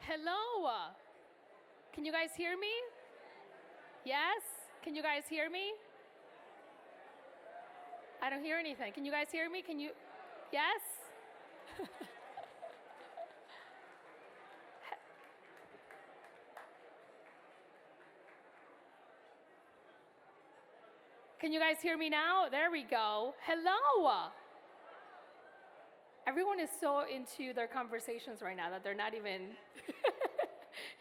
Hello. Can you guys hear me? Yes? Can you guys hear me? I don't hear anything. Can you guys hear me? Can you? Yes? Can you guys hear me now? There we go. Hello. Everyone is so into their conversations right now that they're not even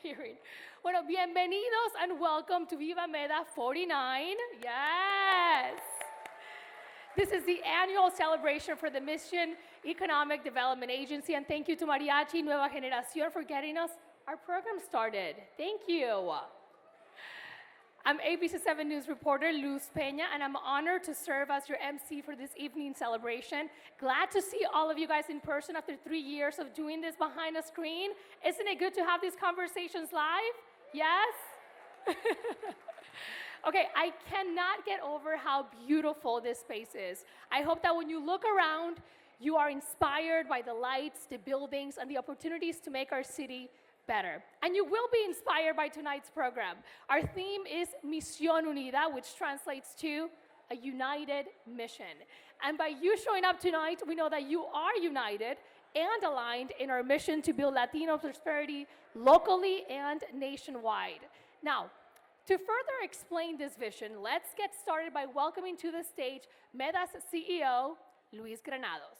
hearing. Bueno, bienvenidos and welcome to Viva MEDA 49. Yes. This is the annual celebration for the Mission Economic Development Agency, and thank you to Mariachi Nueva Generación for getting us our program started. Thank you. I'm ABC7 News reporter Luz Peña, and I'm honored to serve as your MC for this evening's celebration. Glad to see all of you guys in person after 3 years of doing this behind a screen. Isn't it good to have these conversations live? Yes? Okay, I cannot get over how beautiful this space is. I hope that when you look around, you are inspired by the lights, the buildings, and the opportunities to make our city better. And you will be inspired by tonight's program. Our theme is Misión Unida, which translates to a united mission. And by you showing up tonight, we know that you are united and aligned in our mission to build Latino prosperity locally and nationwide. Now, to further explain this vision, let's get started by welcoming to the stage MEDA's CEO, Luis Granados.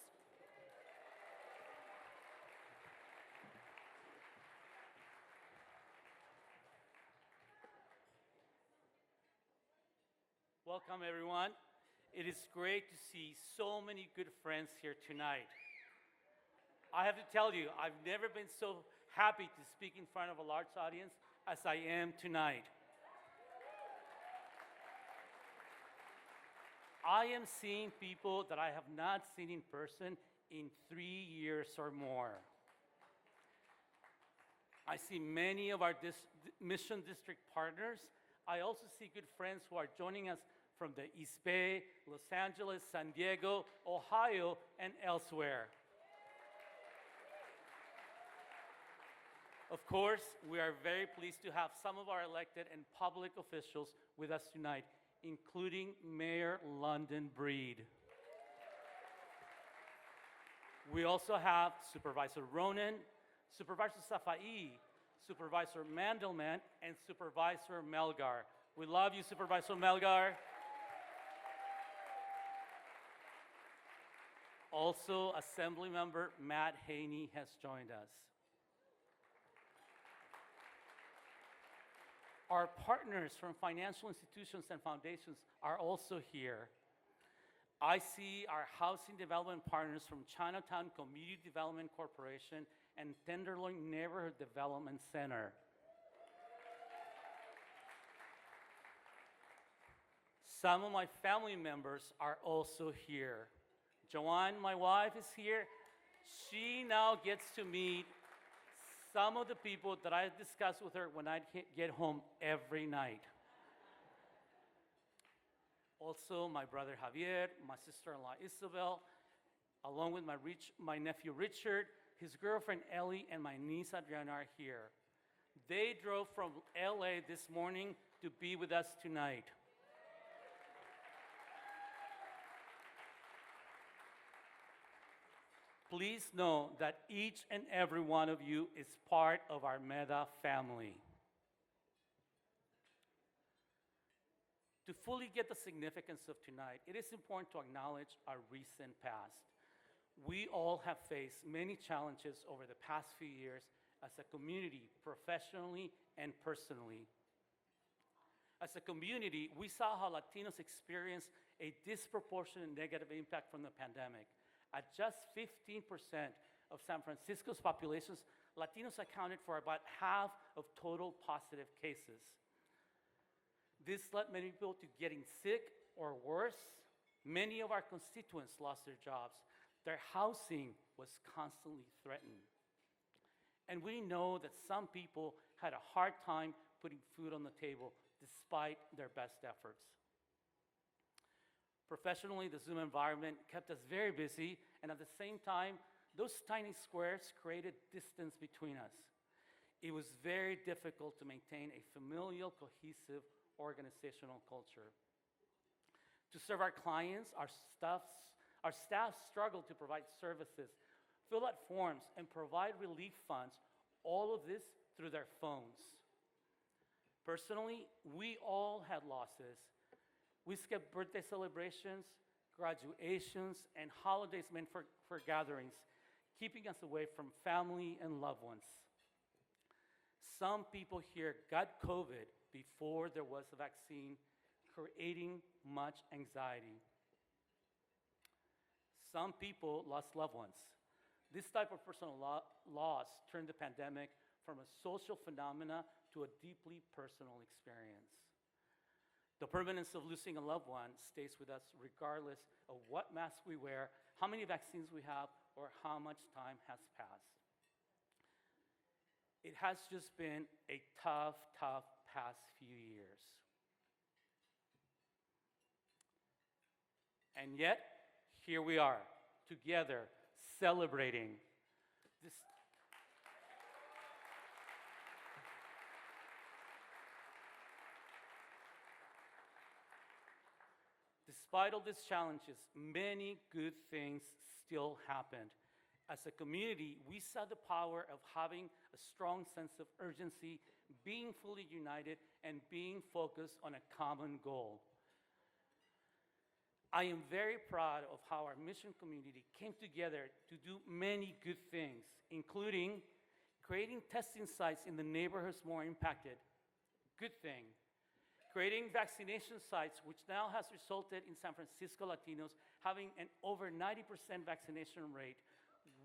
Welcome, everyone. It is great to see so many good friends here tonight. I have to tell you, I've never been so happy to speak in front of a large audience as I am tonight. I am seeing people that I have not seen in person in 3 years or more. I see many of our Mission District partners. I also see good friends who are joining us from the East Bay, Los Angeles, San Diego, Ohio, and elsewhere. Of course, we are very pleased to have some of our elected and public officials with us tonight, including Mayor London Breed. We also have Supervisor Ronan, Supervisor Safai, Supervisor Mandelman, and Supervisor Melgar. We love you, Supervisor Melgar. Also, Assembly Member Matt Haney has joined us. Our partners from financial institutions and foundations are also here. I see our housing development partners from Chinatown Community Development Corporation and Tenderloin Neighborhood Development Center. Some of my family members are also here. Joanne, my wife, is here. She now gets to meet some of the people that I discuss with her when I get home every night. Also, my brother Javier, my sister-in-law Isabel, along with my nephew Richard, his girlfriend Ellie, and my niece Adriana are here. They drove from LA this morning to be with us tonight. Please know that each and every one of you is part of our MEDA family. To fully get the significance of tonight, it is important to acknowledge our recent past. We all have faced many challenges over the past few years as a community, professionally and personally. As a community, we saw how Latinos experienced a disproportionate negative impact from the pandemic. At just 15% of San Francisco's population, Latinos accounted for about half of total positive cases. This led many people to getting sick or worse. Many of our constituents lost their jobs. Their housing was constantly threatened. And we know that some people had a hard time putting food on the table despite their best efforts. Professionally, the Zoom environment kept us very busy, and at the same time, those tiny squares created distance between us. it was very difficult to maintain a familial, cohesive organizational culture. To serve our clients, our staff struggled to provide services, fill out forms, and provide relief funds, all of this through their phones. Personally, we all had losses. We skipped birthday celebrations, graduations, and holidays meant for gatherings, keeping us away from family and loved ones. Some people here got COVID before there was a vaccine, creating much anxiety. Some people lost loved ones. This type of personal loss turned the pandemic from a social phenomena to a deeply personal experience. The permanence of losing a loved one stays with us regardless of what mask we wear, how many vaccines we have, or how much time has passed. It has just been a tough past few years. And yet, here we are, together, celebrating this. Despite all these challenges, many good things still happened. As a community, we saw the power of having a strong sense of urgency, being fully united, and being focused on a common goal. I am very proud of how our mission community came together to do many good things, including creating testing sites in the neighborhoods more impacted. Good thing. Creating vaccination sites, which now has resulted in San Francisco Latinos having an over 90% vaccination rate,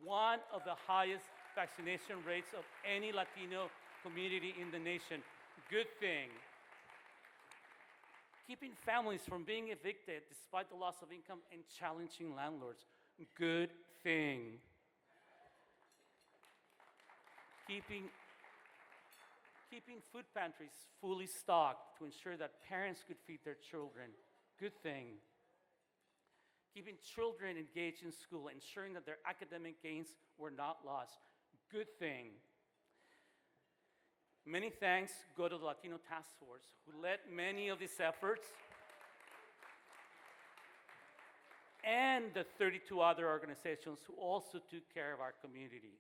one of the highest vaccination rates of any Latino community in the nation. Good thing. Keeping families from being evicted despite the loss of income and challenging landlords. Good thing. Keeping food pantries fully stocked to ensure that parents could feed their children. Good thing. Keeping children engaged in school, ensuring that their academic gains were not lost. Good thing. Many thanks go to the Latino Task Force, who led many of these efforts, and the 32 other organizations who also took care of our community.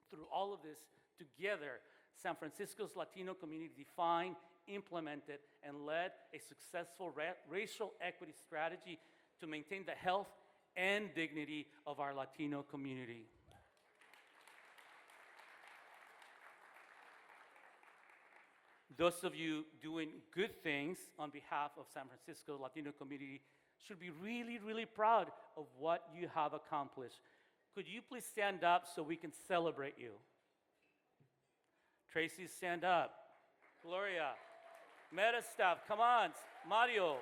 Through all of this, together, San Francisco's Latino community defined, implemented, and led a successful racial equity strategy to maintain the health and dignity of our Latino community. Those of you doing good things on behalf of San Francisco Latino community should be really, really proud of what you have accomplished. Could you please stand up so we can celebrate you? Tracy, stand up. Gloria. MEDA staff, come on. Mario.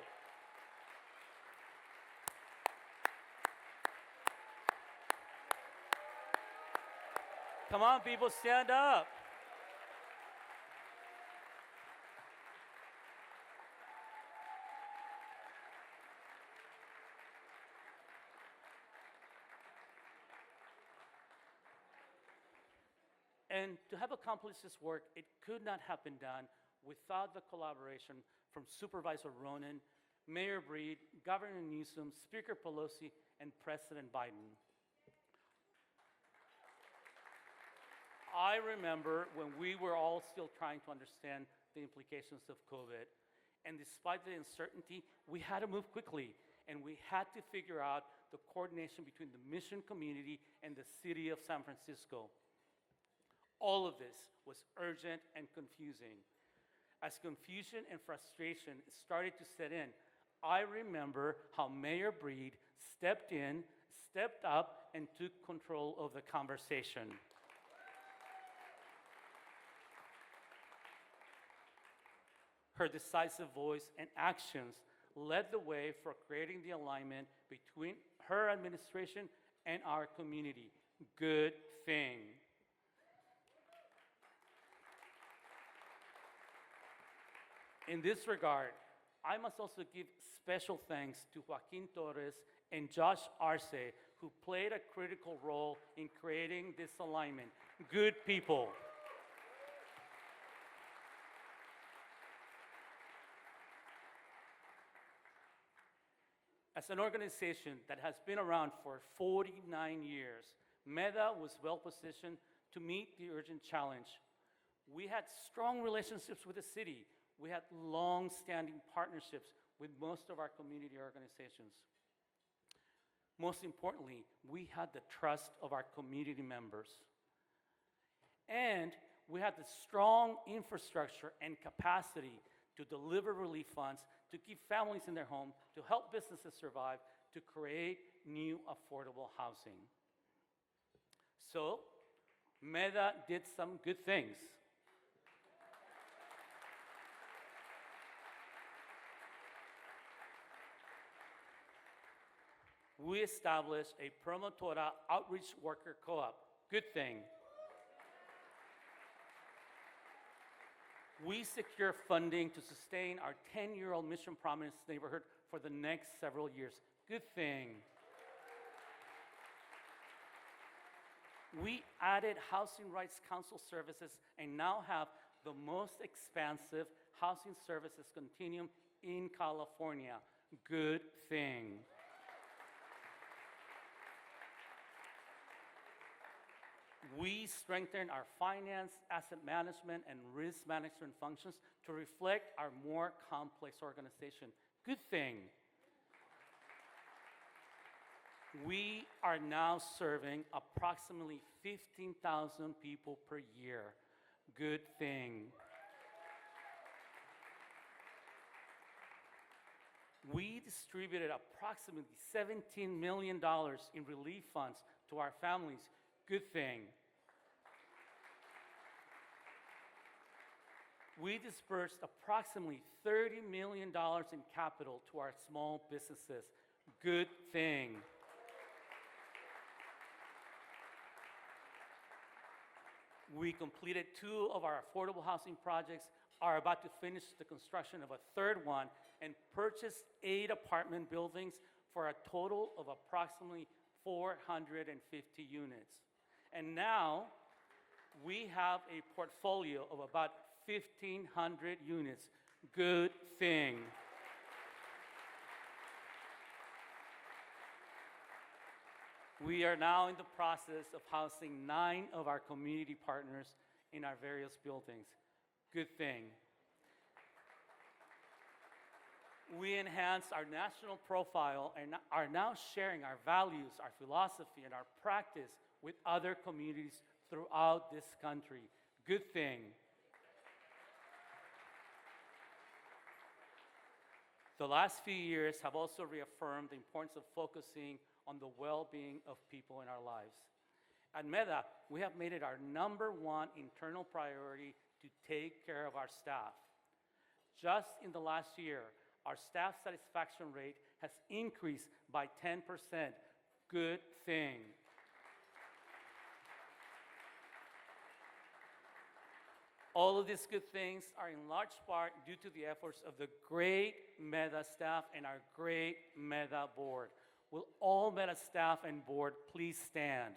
Come on, people, stand up. And to have accomplished this work, it could not have been done without the collaboration from Supervisor Ronan, Mayor Breed, Governor Newsom, Speaker Pelosi, and President Biden. I remember when we were all still trying to understand the implications of COVID, and despite the uncertainty, we had to move quickly, and we had to figure out the coordination between the mission community and the city of San Francisco. All of this was urgent and confusing. As confusion and frustration started to set in, I remember how Mayor Breed stepped in, stepped up, and took control of the conversation. Her decisive voice and actions led the way for creating the alignment between her administration and our community. Good thing. In this regard, I must also give special thanks to Joaquin Torres and Josh Arce, who played a critical role in creating this alignment. Good people. As an organization that has been around for 49 years, MEDA was well positioned to meet the urgent challenge. We had strong relationships with the city. We had long-standing partnerships with most of our community organizations. Most importantly, we had the trust of our community members. And we had the strong infrastructure and capacity to deliver relief funds, to keep families in their home, to help businesses survive, to create new affordable housing. So, MEDA did some good things. We established a Promotora Outreach Worker Co-op. Good thing. We secure funding to sustain our 10-year-old Mission Promise neighborhood for the next several years. Good thing. We added Housing Rights Council services and now have the most expansive housing services continuum in California. Good thing. We strengthened our finance, asset management, and risk management functions to reflect our more complex organization. Good thing. We are now serving approximately 15,000 people per year. Good thing. We distributed approximately $17 million in relief funds to our families. Good thing. We dispersed approximately $30 million in capital to our small businesses. Good thing. We completed 2 of our affordable housing projects, are about to finish the construction of a third one, and purchased 8 apartment buildings for a total of approximately 450 units. And now, we have a portfolio of about 1,500 units. Good thing. We are now in the process of housing 9 of our community partners in our various buildings. Good thing. We enhanced our national profile and are now sharing our values, our philosophy, and our practice with other communities throughout this country. Good thing. The last few years have also reaffirmed the importance of focusing on the well-being of people in our lives. At MEDA, we have made it our #1 internal priority to take care of our staff. Just in the last year, our staff satisfaction rate has increased by 10%. Good thing. All of these good things are in large part due to the efforts of the great MEDA staff and our great MEDA board. Will all MEDA staff and board please stand?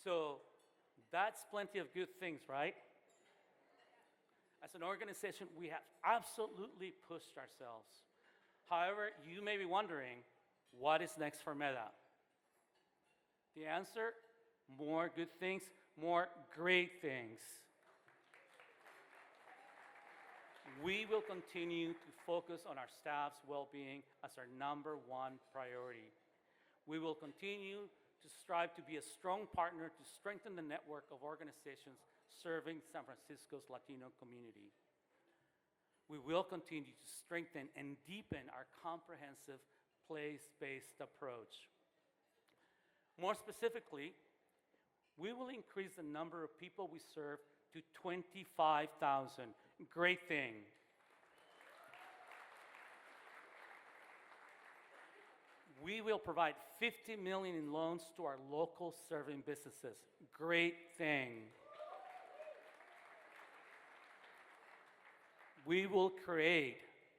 So that's plenty of good things, right? As an organization, we have absolutely pushed ourselves. However, you may be wondering, what is next for MEDA? The answer, more good things, more great things. We will continue to focus on our staff's well-being as our #1 priority. We will continue to strive to be a strong partner to strengthen the network of organizations serving San Francisco's Latino community. We will continue to strengthen and deepen our comprehensive place-based approach. More specifically, we will increase the number of people we serve to 25,000. Great thing. We will provide $50 million in loans to our local serving businesses. Great thing. we will create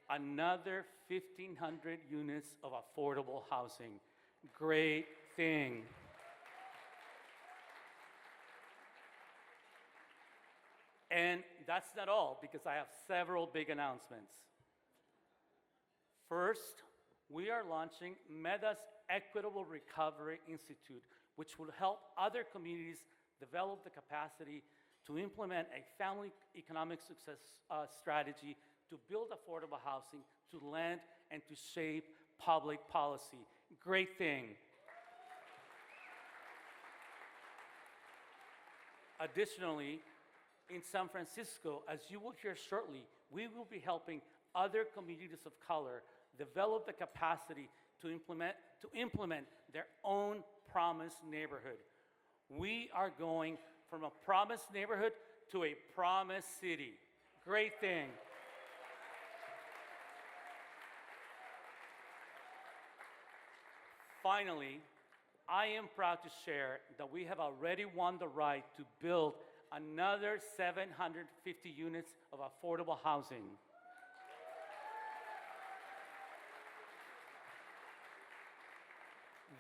another 1,500 units of affordable housing. Great thing. And that's not all, because I have several big announcements. First, we are launching MEDA's Equitable Recovery Institute, which will help other communities develop the capacity to implement a family economic success strategy to build affordable housing, to lend, and to shape public policy. Great thing. Additionally, in San Francisco, as you will hear shortly, we will be helping other communities of color develop the capacity to implement their own promised neighborhood. We are going from a promised neighborhood to a promised city. Great thing. Finally, I am proud to share that we have already won the right to build another 750 units of affordable housing.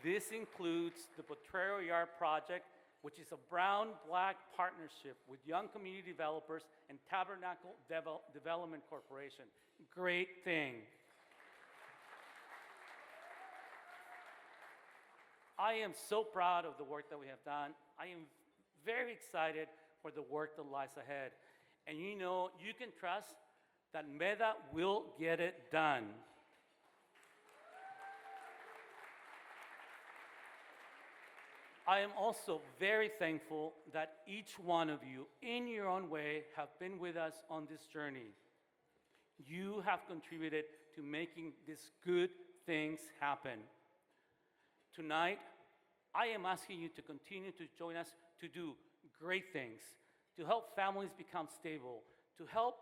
This includes the Potrero Yard project, which is a brown-black partnership with Young Community Developers and Tabernacle Development Corporation. Great thing. I am so proud of the work that we have done. I am very excited for the work that lies ahead. And you know, you can trust that MEDA will get it done. I am also very thankful that each one of you, in your own way, have been with us on this journey. You have contributed to making these good things happen. Tonight, I am asking you to continue to join us to do great things, to help families become stable, to help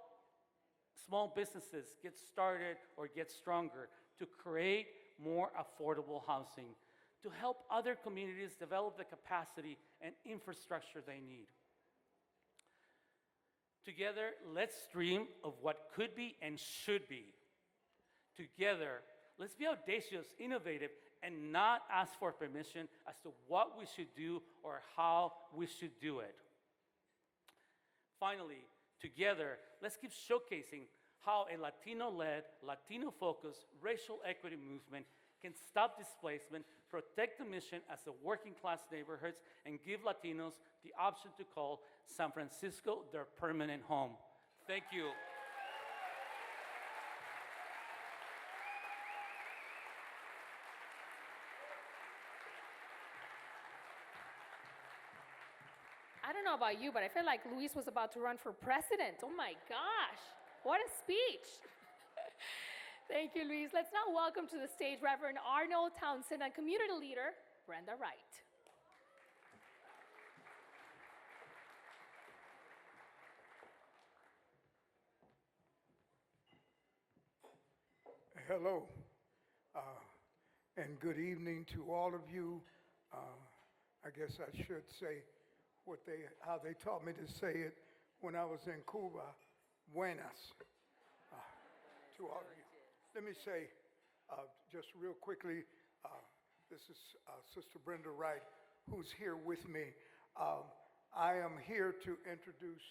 small businesses get started or get stronger, to create more affordable housing, to help other communities develop the capacity and infrastructure they need. Together, let's dream of what could be and should be. Together, let's be audacious, innovative, and not ask for permission as to what we should do or how we should do it. Finally, together, let's keep showcasing how a Latino-led, Latino-focused racial equity movement can stop displacement, protect the mission as the working-class neighborhoods, and give Latinos the option to call San Francisco their permanent home. Thank you. I don't know about you, but I feel like Luis was about to run for president. Oh my gosh, what a speech. Thank you, Luis. Let's now welcome to the stage Reverend Arnold Townsend and community leader, Brenda Wright. Hello, and good evening to all of you. I guess I should say how they taught me to say it when I was in Cuba, buenas, to all of you. Let me say, just real quickly, this is Sister Brenda Wright, who's here with me. I am here to introduce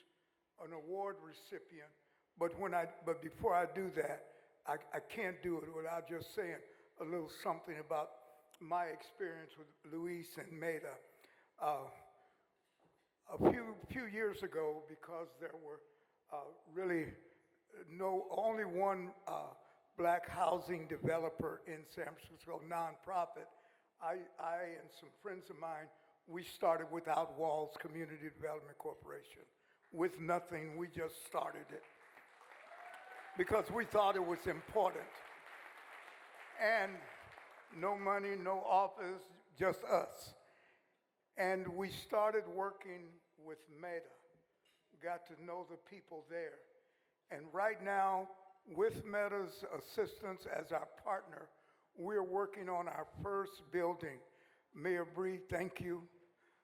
an award recipient, but before I do that, I can't do it without just saying a little something about my experience with Luis and MEDA. A few years ago, because there were really only one black housing developer in San Francisco, nonprofit, I and some friends of mine, we started Without Walls Community Development Corporation. With nothing, we just started it because we thought it was important. And no money, no office, just us. And we started working with MEDA, got to know the people there. And right now, with MEDA's assistance as our partner, we're working on our first building. Mayor Bree, thank you,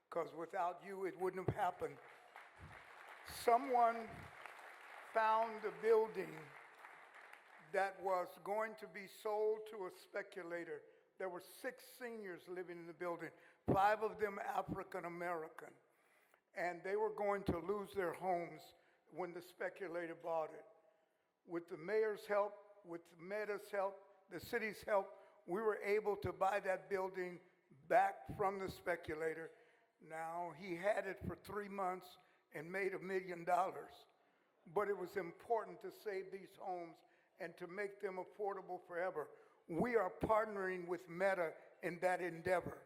because without you, it wouldn't have happened. Someone found a building that was going to be sold to a speculator. There were 6 seniors living in the building, 5 of them African American. And they were going to lose their homes when the speculator bought it. With the mayor's help, with MEDA's help, the city's help, we were able to buy that building back from the speculator. Now, he had it for 3 months and made $1 million. But it was important to save these homes and to make them affordable forever. We are partnering with MEDA in that endeavor.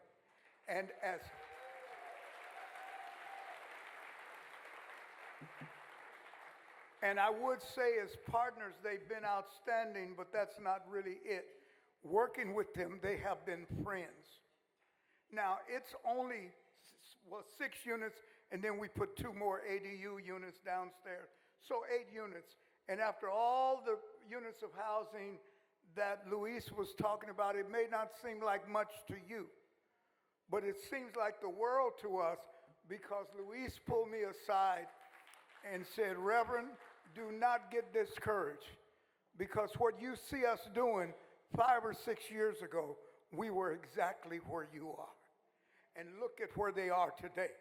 And I would say as partners, they've been outstanding, but that's not really it. Working with them, they have been friends. Now, it's only, 6 units, and then we put 2 more ADU units downstairs. So 8 units. And after all the units of housing that Luis was talking about, it may not seem like much to you, but it seems like the world to us because Luis pulled me aside and said, Reverend, do not get discouraged because what you see us doing 5 or 6 years ago, we were exactly where you are. And look at where they are today.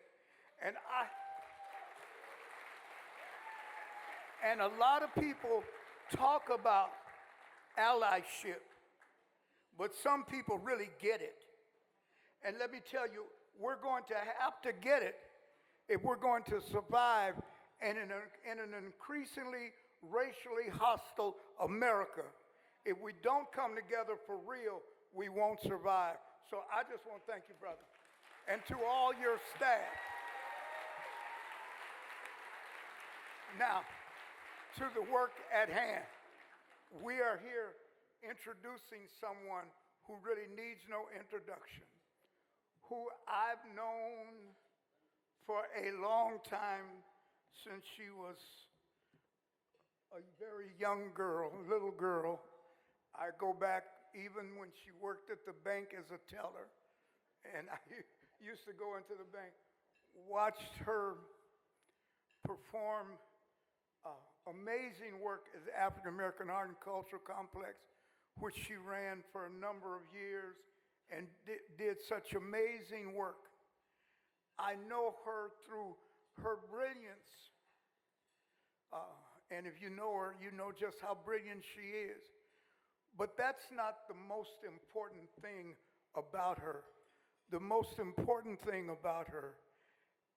And a lot of people talk about allyship, but some people really get it. And let me tell you, we're going to have to get it if we're going to survive in an increasingly racially hostile America. If we don't come together for real, we won't survive. So I just want to thank you, brother, and to all your staff. Now, to the work at hand. We are here introducing someone who really needs no introduction, who I've known for a long time since she was a very young girl, little girl. I go back even when she worked at the bank as a teller, and I used to go into the bank, watched her perform amazing work at the African American Art and Cultural Complex, which she ran for a number of years and did such amazing work. I know her through her brilliance. And if you know her, you know just how brilliant she is. But that's not the most important thing about her. The most important thing about her,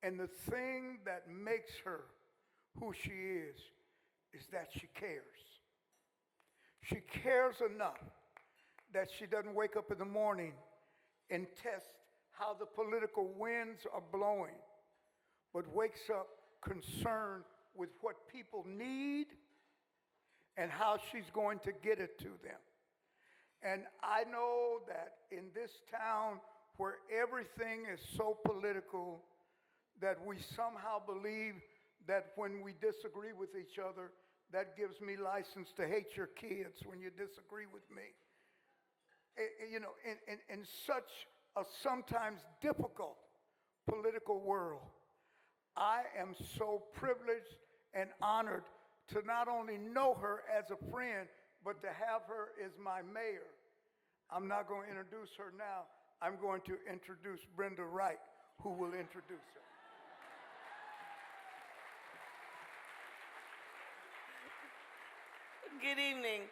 and the thing that makes her who she is that she cares. She cares enough that she doesn't wake up in the morning and test how the political winds are blowing, but wakes up concerned with what people need and how she's going to get it to them. And I know that in this town where everything is so political that we somehow believe that when we disagree with each other, that gives me license to hate your kids when you disagree with me. You know, in such a sometimes difficult political world, I am so privileged and honored to not only know her as a friend, but to have her as my mayor. I'm not going to introduce her now. I'm going to introduce Brenda Wright, who will introduce her. Good evening.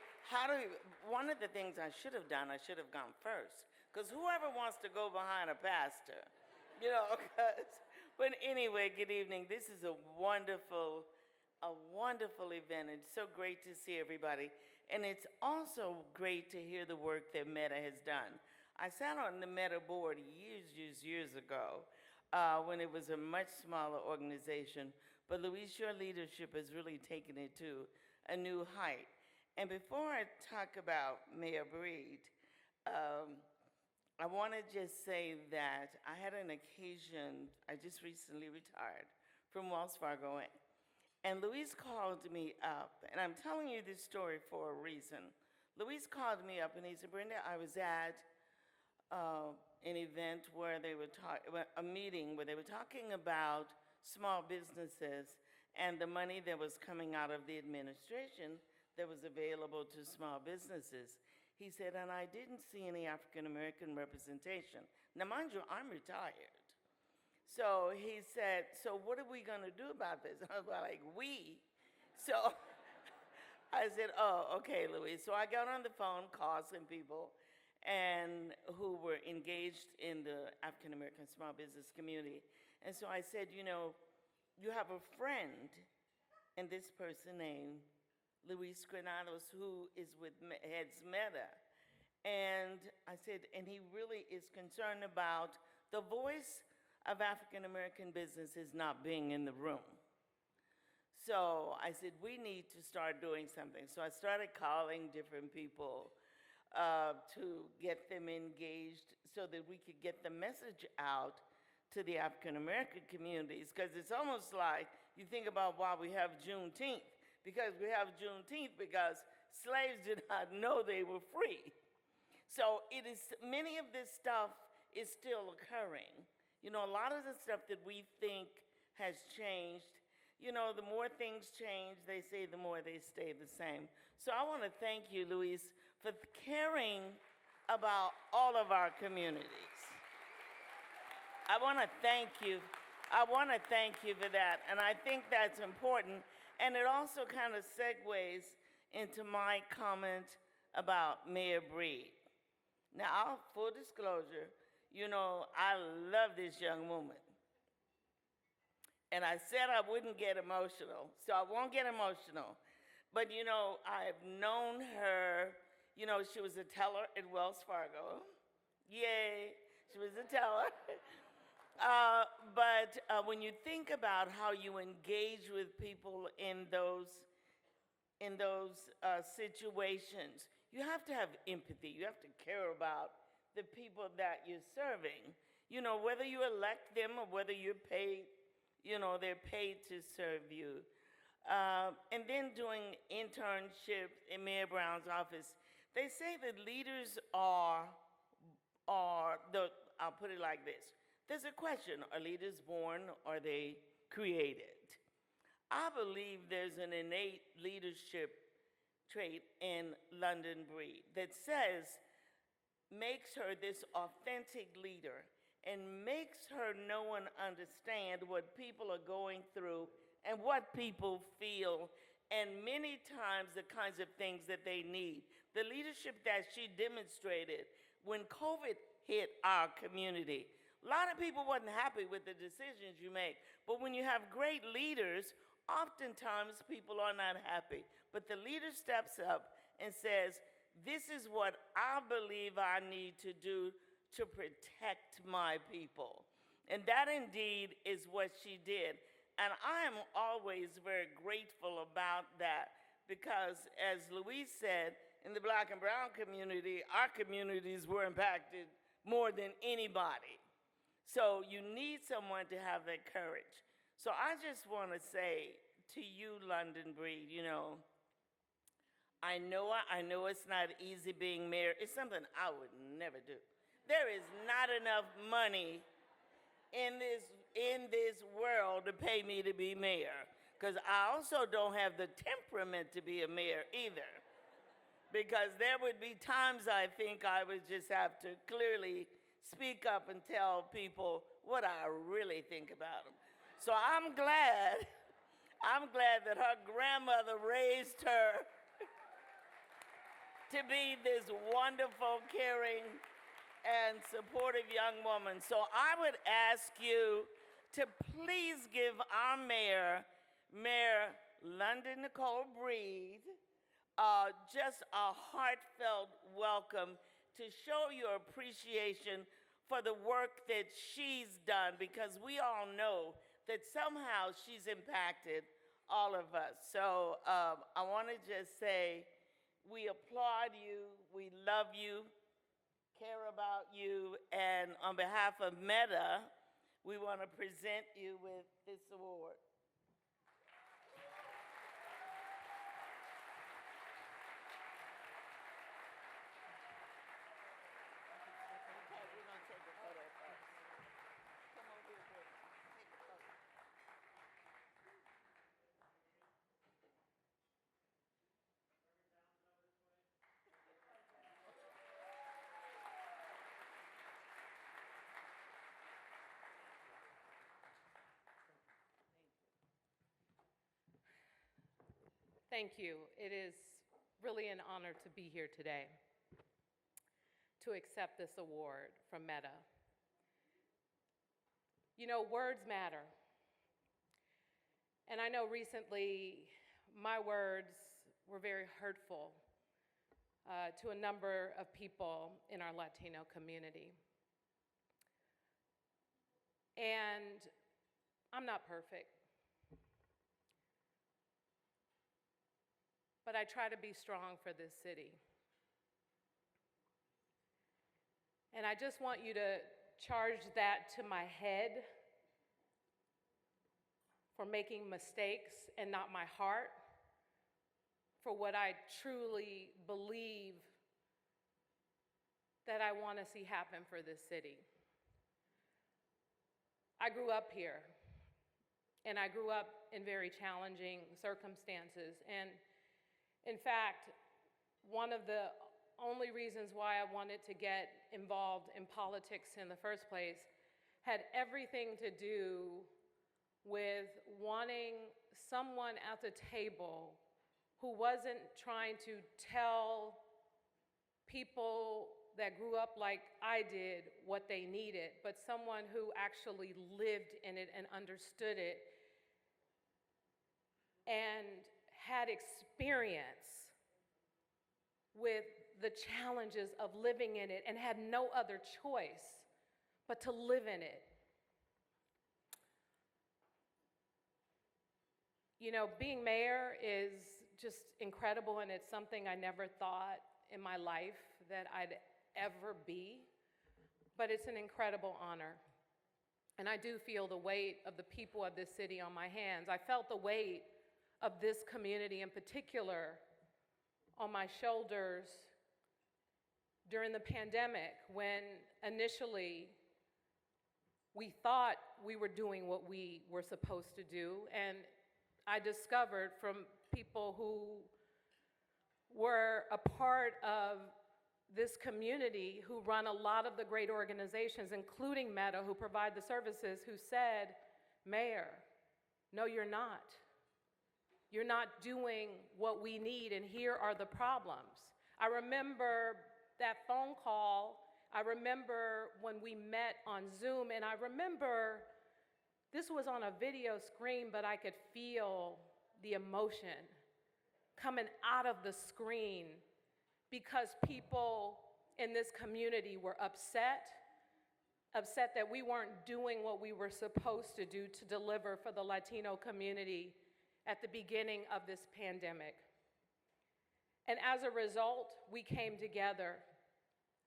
One of the things I should have done, I should have gone first. Because whoever wants to go behind a pastor, you know, but anyway, good evening. This is a wonderful event. It's so great to see everybody. And it's also great to hear the work that MEDA has done. I sat on the MEDA board years ago when it was a much smaller organization. But Louise, your leadership has really taken it to a new height. And before I talk about Mayor Breed, I want to just say that I had an occasion, I just recently retired from Wells Fargo, and Louise called me up, and I'm telling you this story for a reason. Louise called me up and he said, Brenda, I was at an event where they were a meeting where they were talking about small businesses and the money that was coming out of the administration that was available to small businesses. He said, and I didn't see any African American representation. Now, mind you, I'm retired. So he said, so what are we going to do about this? I was like, we? So I said, oh, okay, Louise. So I got on the phone, called some people and who were engaged in the African American small business community. And so I said, you know, you have a friend, and this person named Luis Granados, who is with heads MEDA. And I said, and he really is concerned about the voice of African American businesses not being in the room. So I said, we need to start doing something. So I started calling different people to get them engaged so that we could get the message out to the African American communities, because it's almost like you think about why we have Juneteenth, because we have Juneteenth because slaves did not know they were free. So it is, many of this stuff is still occurring. You know, a lot of the stuff that we think has changed, you know, the more things change, they say the more they stay the same. So I want to thank you, Luis, for caring about all of our communities. I want to thank you. I want to thank you for that, and I think that's important. And it also kind of segues into my comment about Mayor Breed. Now, full disclosure, you know, I love this young woman. And I said I wouldn't get emotional, so I won't get emotional. But, you know, I've known her, you know, she was a teller at Wells Fargo. Yay, she was a teller. But when you think about how you engage with people in those situations, you have to have empathy. You have to care about the people that you're serving. You know, whether you elect them or whether you're paid, you know, they're paid to serve you. And then doing internships in Mayor Brown's office, they say that leaders are I'll put it like this. There's a question, are leaders born or are they created? I believe there's an innate leadership trait in London Breed that makes her this authentic leader and makes her know and understand what people are going through and what people feel, and many times the kinds of things that they need. The leadership that she demonstrated when COVID hit our community, a lot of people wasn't happy with the decisions you make, but when you have great leaders, oftentimes people are not happy. But the leader steps up and says, this is what I believe I need to do to protect my people. And that indeed is what she did. And I am always very grateful about that, because as Louise said, in the Black and brown community, our communities were impacted more than anybody. So you need someone to have that courage. So I just want to say to you, London Breed, you know, I know it's not easy being mayor. It's something I would never do. There is not enough money in this world to pay me to be mayor, because I also don't have the temperament to be a mayor either. Because there would be times I think I would just have to clearly speak up and tell people what I really think about them. So I'm glad that her grandmother raised her to be this wonderful, caring, and supportive young woman. So I would ask you to please give our mayor, Mayor London Nicole Breed, just a heartfelt welcome to show your appreciation for the work that she's done, because we all know that somehow she's impacted all of us. So I want to just say we applaud you, we love you, care about you, and on behalf of MEDA, we want to present you with this award. Thank you. It is really an honor to be here today to accept this award from MEDA. You know, words matter. And I know recently my words were very hurtful to a number of people in our Latino community. And I'm not perfect, but I try to be strong for this city. And I just want you to charge that to my head for making mistakes and not my heart for what I truly believe that I want to see happen for this city. I grew up here, and I grew up in very challenging circumstances. And in fact, one of the only reasons why I wanted to get involved in politics in the first place had everything to do with wanting someone at the table who wasn't trying to tell people that grew up like I did what they needed, but someone who actually lived in it and understood it and had experience with the challenges of living in it and had no other choice but to live in it. You know, being mayor is just incredible, and it's something I never thought in my life that I'd ever be, but it's an incredible honor. And I do feel the weight of the people of this city on my hands. I felt the weight of this community in particular on my shoulders during the pandemic, when initially we thought we were doing what we were supposed to do, and I discovered from people who were a part of this community, who run a lot of the great organizations, including MEDA, who provide the services, who said, Mayor, no, you're not. You're not doing what we need, and here are the problems. I remember that phone call. I remember when we met on Zoom, and I remember this was on a video screen, but I could feel the emotion coming out of the screen because people in this community were upset that we weren't doing what we were supposed to do to deliver for the Latino community at the beginning of this pandemic. And as a result, we came together.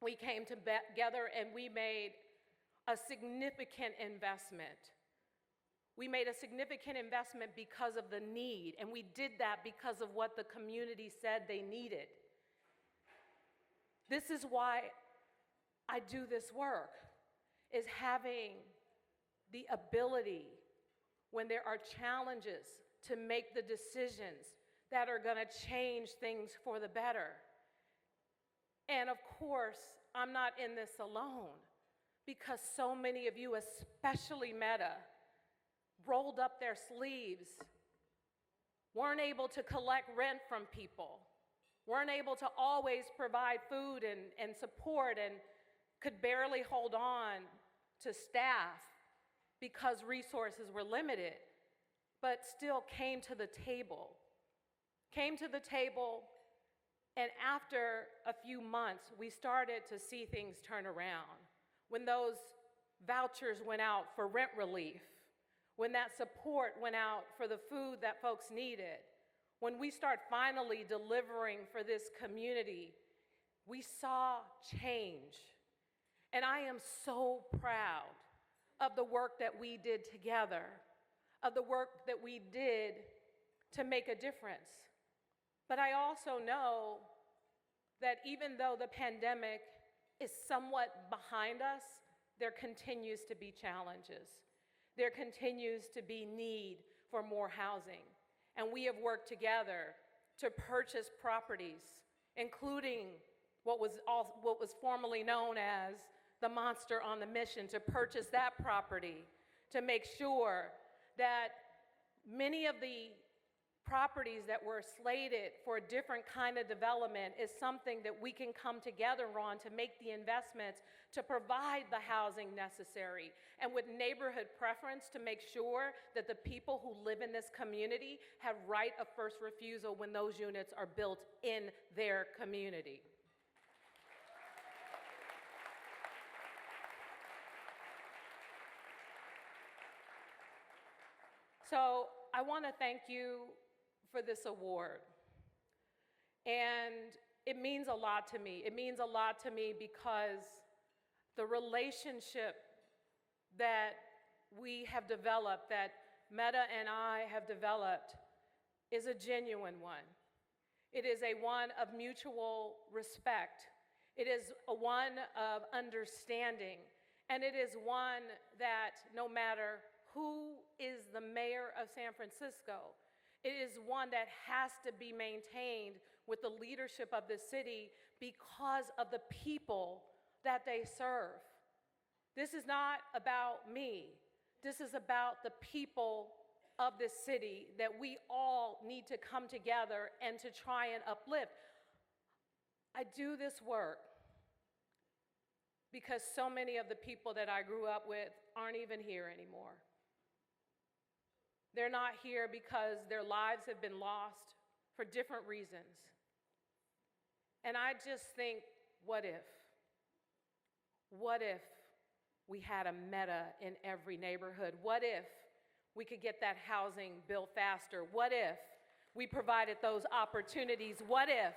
We came together and we made a significant investment. We made a significant investment because of the need, and we did that because of what the community said they needed. This is why I do this work, is having the ability, when there are challenges, to make the decisions that are going to change things for the better. And of course, I'm not in this alone, because so many of you, especially MEDA, rolled up their sleeves, weren't able to collect rent from people, weren't able to always provide food and support, and could barely hold on to staff because resources were limited, but still came to the table. And after a few months, we started to see things turn around. When those vouchers went out for rent relief, when that support went out for the food that folks needed, when we start finally delivering for this community, we saw change. And I am so proud of the work that we did together, of the work that we did to make a difference. But I also know that even though the pandemic is somewhat behind us, there continues to be challenges. There continues to be need for more housing. And we have worked together to purchase properties, including what was formerly known as the Monster on the Mission, to purchase that property, to make sure that many of the properties that were slated for a different kind of development is something that we can come together on to make the investments to provide the housing necessary, and with neighborhood preference to make sure that the people who live in this community have right of first refusal when those units are built in their community. So I want to thank you for this award. And it means a lot to me. It means a lot to me because the relationship that we have developed, that MEDA and I have developed, is a genuine one. It is a one of mutual respect. It is a one of understanding. And it is one that no matter who is the mayor of San Francisco, it is one that has to be maintained with the leadership of the city because of the people that they serve. This is not about me. This is about the people of this city that we all need to come together and to try and uplift. I do this work because so many of the people that I grew up with aren't even here anymore. They're not here because their lives have been lost for different reasons. And I just think, what if? What if we had a MEDA in every neighborhood? What if we could get that housing built faster? What if we provided those opportunities? What if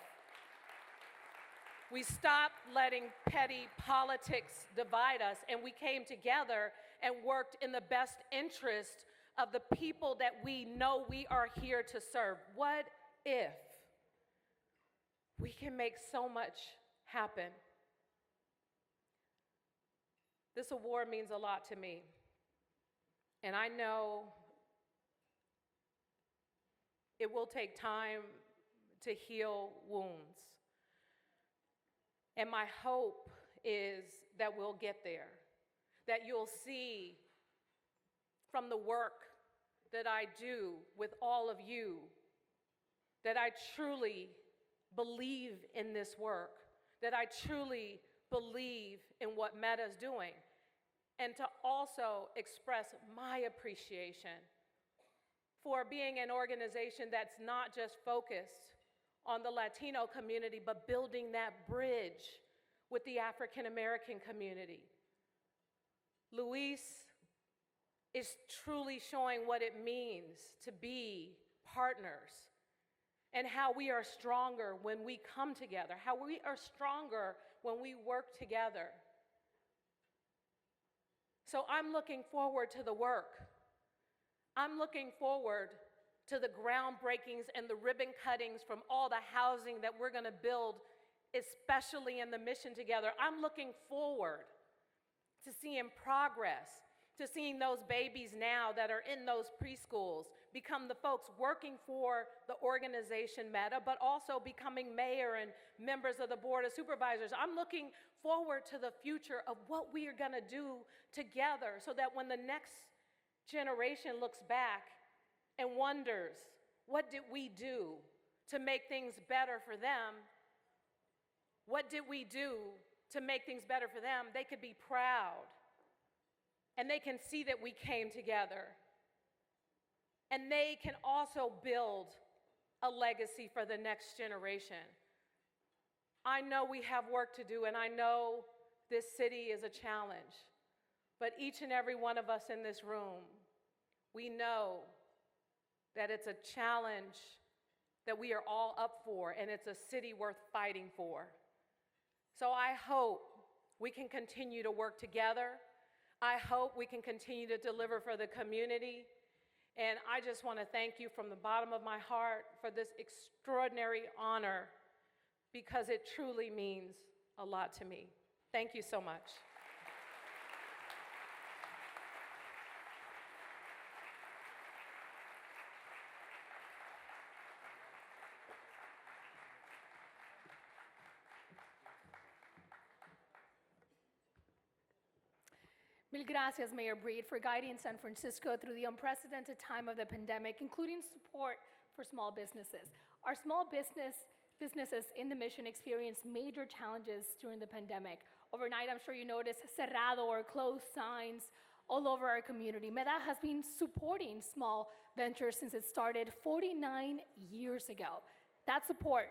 we stopped letting petty politics divide us and we came together and worked in the best interest of the people that we know we are here to serve? What if we can make so much happen? This award means a lot to me. And I know it will take time to heal wounds. And my hope is that we'll get there, that you'll see from the work that I do with all of you that I truly believe in this work, that I truly believe in what MEDA is doing, and to also express my appreciation for being an organization that's not just focused on the Latino community, but building that bridge with the African American community. Luis is truly showing what it means to be partners and how we are stronger when we come together, how we are stronger when we work together. So I'm looking forward to the work. I'm looking forward to the groundbreakings and the ribbon cuttings from all the housing that we're going to build, especially in the Mission Together. I'm looking forward to seeing progress, to seeing those babies now that are in those preschools become the folks working for the organization MEDA, but also becoming mayor and members of the Board of Supervisors. I'm looking forward to the future of what we are going to do together so that when the next generation looks back and wonders, what did we do to make things better for them? What did we do to make things better for them? They could be proud. And they can see that we came together. And they can also build a legacy for the next generation. I know we have work to do, and I know this city is a challenge. But each and every one of us in this room, we know that it's a challenge that we are all up for, and it's a city worth fighting for. So I hope we can continue to work together. I hope we can continue to deliver for the community. And I just want to thank you from the bottom of my heart for this extraordinary honor, because it truly means a lot to me. Thank you so much. Mil gracias, Mayor Breed, for guiding San Francisco through the unprecedented time of the pandemic, including support for small businesses. Our small businesses in the mission experienced major challenges during the pandemic. Overnight, I'm sure you noticed cerrado or closed signs all over our community. MEDA has been supporting small ventures since it started 49 years ago. That support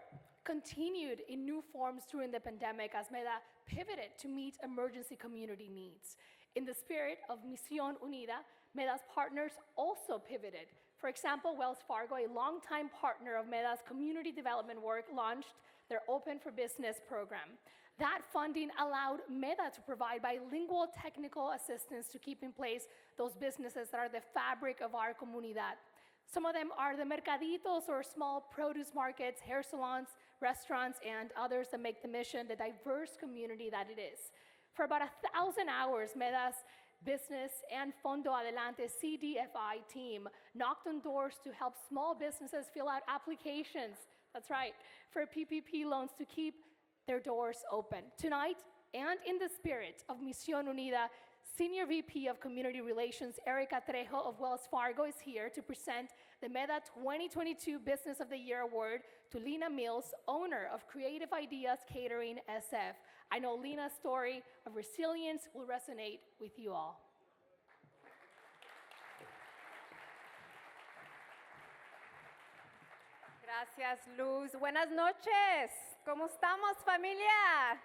continued in new forms during the pandemic as MEDA pivoted to meet emergency community needs. In the spirit of Misión Unida, MEDA's partners also pivoted. For example, Wells Fargo, a longtime partner of MEDA's community development work, launched their Open for Business program. That funding allowed MEDA to provide bilingual technical assistance to keep in place those businesses that are the fabric of our comunidad. Some of them are the mercaditos or small produce markets, hair salons, restaurants, and others that make the mission the diverse community that it is. For about 1,000 hours, MEDA's Business and Fondo Adelante CDFI team knocked on doors to help small businesses fill out applications, that's right, for PPP loans to keep their doors open. Tonight, and in the spirit of Misión Unida, Senior VP of Community Relations, Erica Trejo of Wells Fargo, is here to present the MEDA 2022 Business of the Year Award to Lena Mills, owner of Creative Ideas Catering SF. I know Lena's story of resilience will resonate with you all. Gracias, Luz. Buenas noches. ¿Cómo estamos, familia?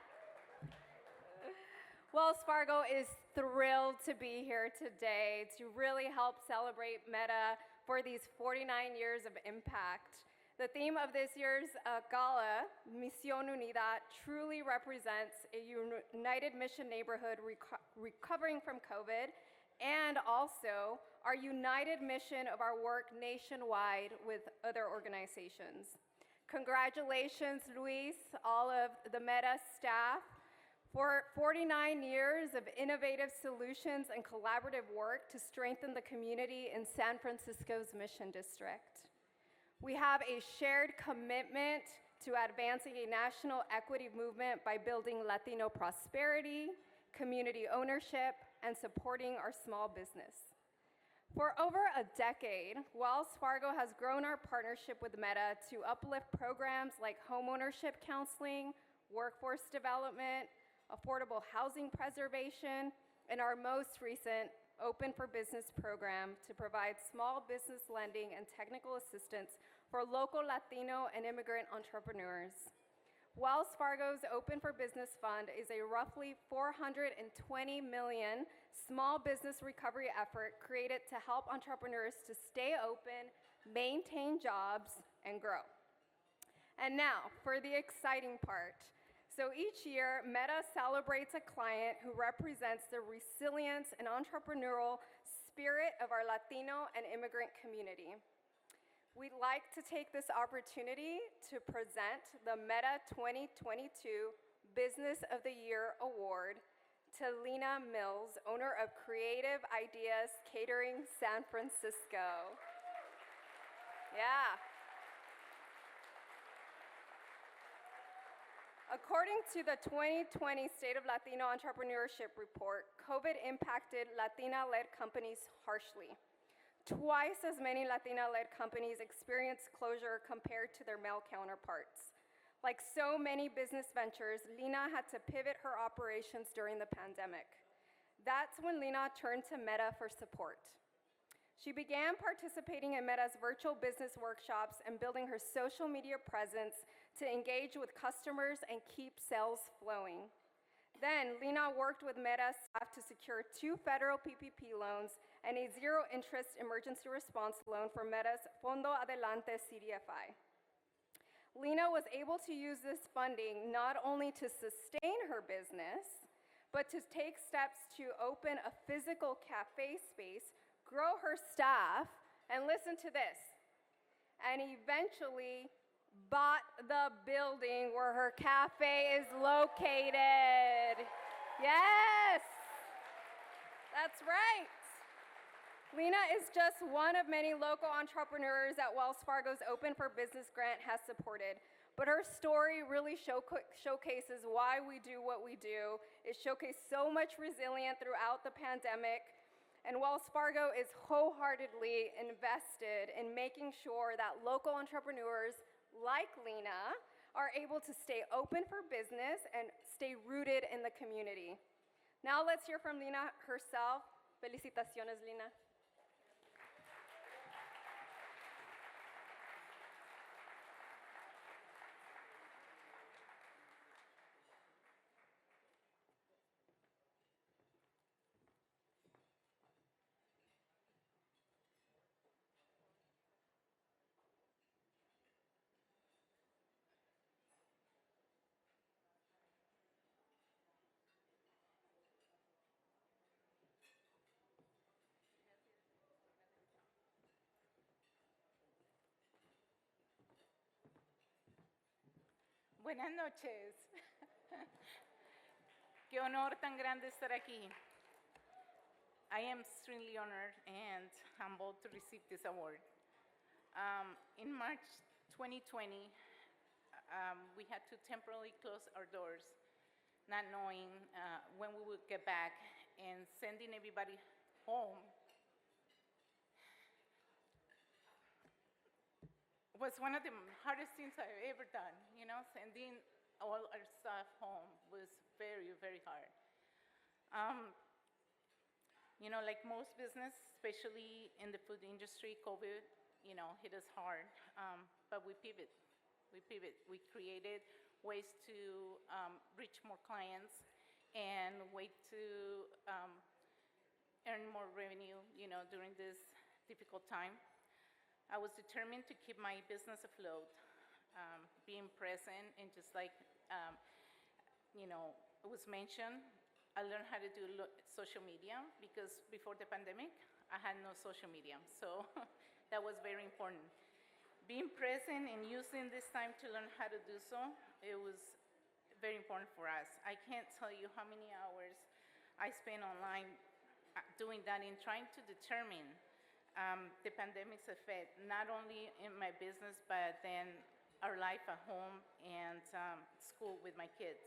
Wells Fargo is thrilled to be here today to really help celebrate MEDA for these 49 years of impact. The theme of this year's gala, Misión Unida, truly represents a united mission neighborhood recovering from COVID, and also our united mission of our work nationwide with other organizations. Congratulations, Luis, all of the MEDA staff, for 49 years of innovative solutions and collaborative work to strengthen the community in San Francisco's Mission District. We have a shared commitment to advancing a national equity movement by building Latino prosperity, community ownership, and supporting our small business. For over a decade, Wells Fargo has grown our partnership with MEDA to uplift programs like homeownership counseling, workforce development, affordable housing preservation, and our most recent Open for Business program to provide small business lending and technical assistance for local Latino and immigrant entrepreneurs. Wells Fargo's Open for Business Fund is a roughly $420 million small business recovery effort created to help entrepreneurs to stay open, maintain jobs, and grow. And now, for the exciting part. So each year, MEDA celebrates a client who represents the resilience and entrepreneurial spirit of our Latino and immigrant community. We'd like to take this opportunity to present the MEDA 2022 Business of the Year Award to Lena Mills, owner of Creative Ideas Catering San Francisco. Yeah. According to the 2020 State of Latino Entrepreneurship Report, COVID impacted Latina-led companies harshly. Twice as many Latina-led companies experienced closure compared to their male counterparts. Like so many business ventures, Lena had to pivot her operations during the pandemic. That's when Lena turned to MEDA for support. She began participating in MEDA's virtual business workshops and building her social media presence to engage with customers and keep sales flowing. Then, Lena worked with MEDA staff to secure 2 federal PPP loans and a zero-interest emergency response loan for MEDA's Fondo Adelante CDFI. Lena was able to use this funding not only to sustain her business, but to take steps to open a physical cafe space, grow her staff, and listen to this, and eventually bought the building where her cafe is located. Yes, that's right. Lena is just one of many local entrepreneurs that Wells Fargo's Open for Business grant has supported. But her story really showcases why we do what we do. It showcased so much resilience throughout the pandemic. And Wells Fargo is wholeheartedly invested in making sure that local entrepreneurs like Lena are able to stay open for business and stay rooted in the community. Now let's hear from Lena herself. Felicitaciones, Lena. Buenas noches. Qué honor tan grande estar aquí. I am extremely honored and humbled to receive this award. In March 2020, we had to temporarily close our doors, not knowing when we would get back, and sending everybody home was one of the hardest things I've ever done. You know, sending all our staff home was very, very hard. You know, like most business, especially in the food industry, COVID, you know, hit us hard, but we pivot. We created ways to reach more clients and way to earn more revenue, you know, during this difficult time. I was determined to keep my business afloat, being present, and just like, you know, it was mentioned, I learned how to do social media because before the pandemic, I had no social media. So that was very important. Being present and using this time to learn how to do so, it was very important for us. I can't tell you how many hours I spent online doing that and trying to determine the pandemic's effect, not only in my business, but then our life at home and school with my kids.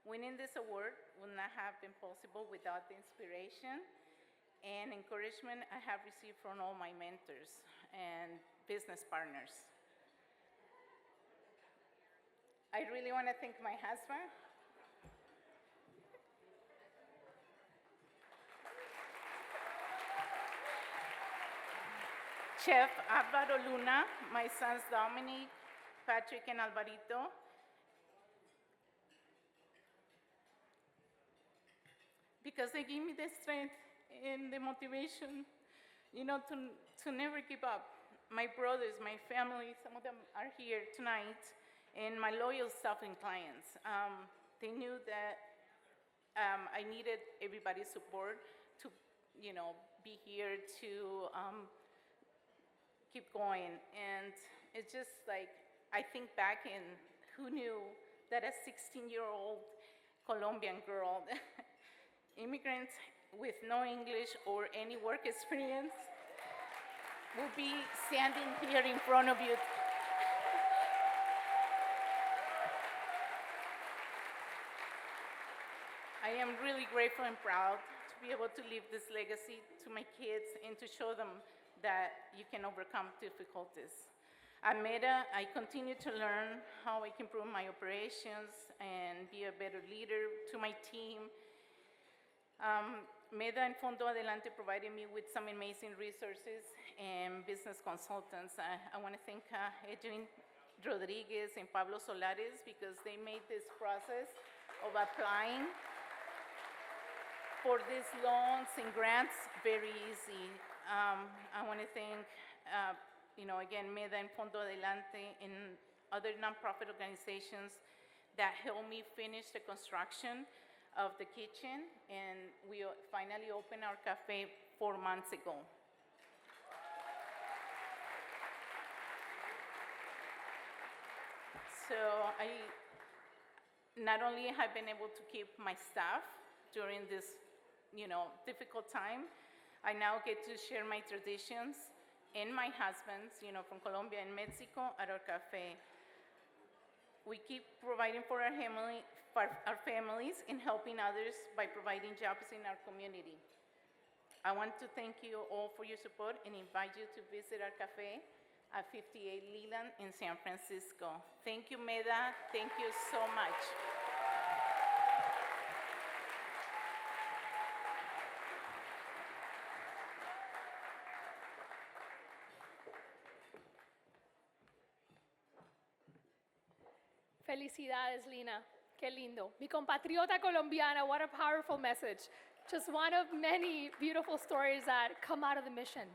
Winning this award would not have been possible without the inspiration and encouragement I have received from all my mentors and business partners. I really want to thank my husband. Chef Alvaro Luna, my sons Dominic, Patrick, and Alvarito. Because they gave me the strength and the motivation, you know, to never give up. My brothers, my family, some of them are here tonight, and my loyal staff and clients. They knew that I needed everybody's support to, you know, be here to keep going. And it's just like, I think back and who knew that a 16-year-old Colombian girl, immigrant with no English or any work experience, will be standing here in front of you. I am really grateful and proud to be able to leave this legacy to my kids and to show them that you can overcome difficulties. At MEDA, I continue to learn how I can improve my operations and be a better leader to my team. MEDA and Fondo Adelante provided me with some amazing resources and business consultants. I want to thank Edwin Rodriguez and Pablo Solares because they made this process of applying for these loans and grants very easy. I want to thank, you know, again, MEDA and Fondo Adelante and other nonprofit organizations that helped me finish the construction of the kitchen, and we finally opened our cafe 4 months ago. So I not only have been able to keep my staff during this, you know, difficult time, I now get to share my traditions and my husband's, you know, from Colombia and Mexico at our cafe. We keep providing for our families and helping others by providing jobs in our community. I want to thank you all for your support and invite you to visit our cafe at 58 Leland in San Francisco. Thank you, MEDA. Thank you so much. Felicidades, Lina. Qué lindo. Mi compatriota colombiana, what a powerful message. Just one of many beautiful stories that come out of the mission.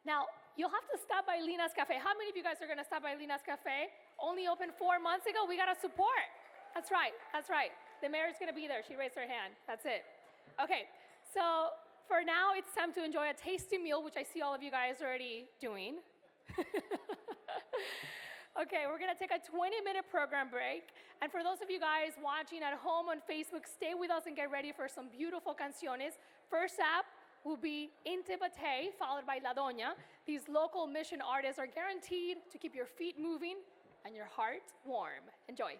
Now, you'll have to stop by Lina's Cafe. How many of you guys are going to stop by Lina's Cafe? Only opened 4 months ago. We got to support. That's right. That's right. The mayor's going to be there. She raised her hand. That's it. Okay. So for now, it's time to enjoy a tasty meal, which I see all of you guys already doing. Okay, we're gonna take a 20-minute program break. And for those of you guys watching at home on Facebook, stay with us and get ready for some beautiful canciones. First up will be Inti Batey, followed by La Doña. These local mission artists are guaranteed to keep your feet moving and your heart warm. Enjoy.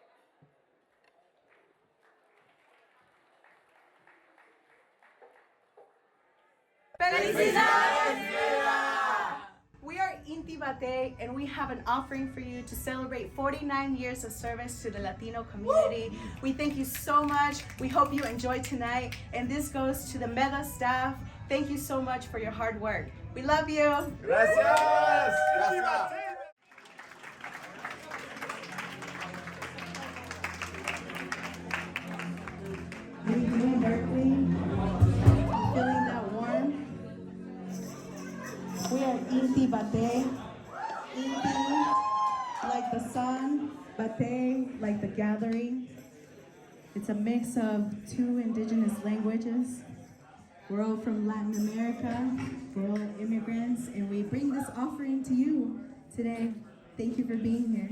We are Inti Batey, and we have an offering for you to celebrate 49 years of service to the Latino community. Woo! We thank you so much. We hope you enjoy tonight. And this goes to the MEDA staff. Thank you so much for your hard work. We love you. Gracias. Gracias. Feeling that warm? We are Inti Batey. Inti, like the sun, Batey, like the gathering. It's a mix of 2 indigenous languages. We're all from Latin America. We're all immigrants, and we bring this offering to you today. Thank you for being here.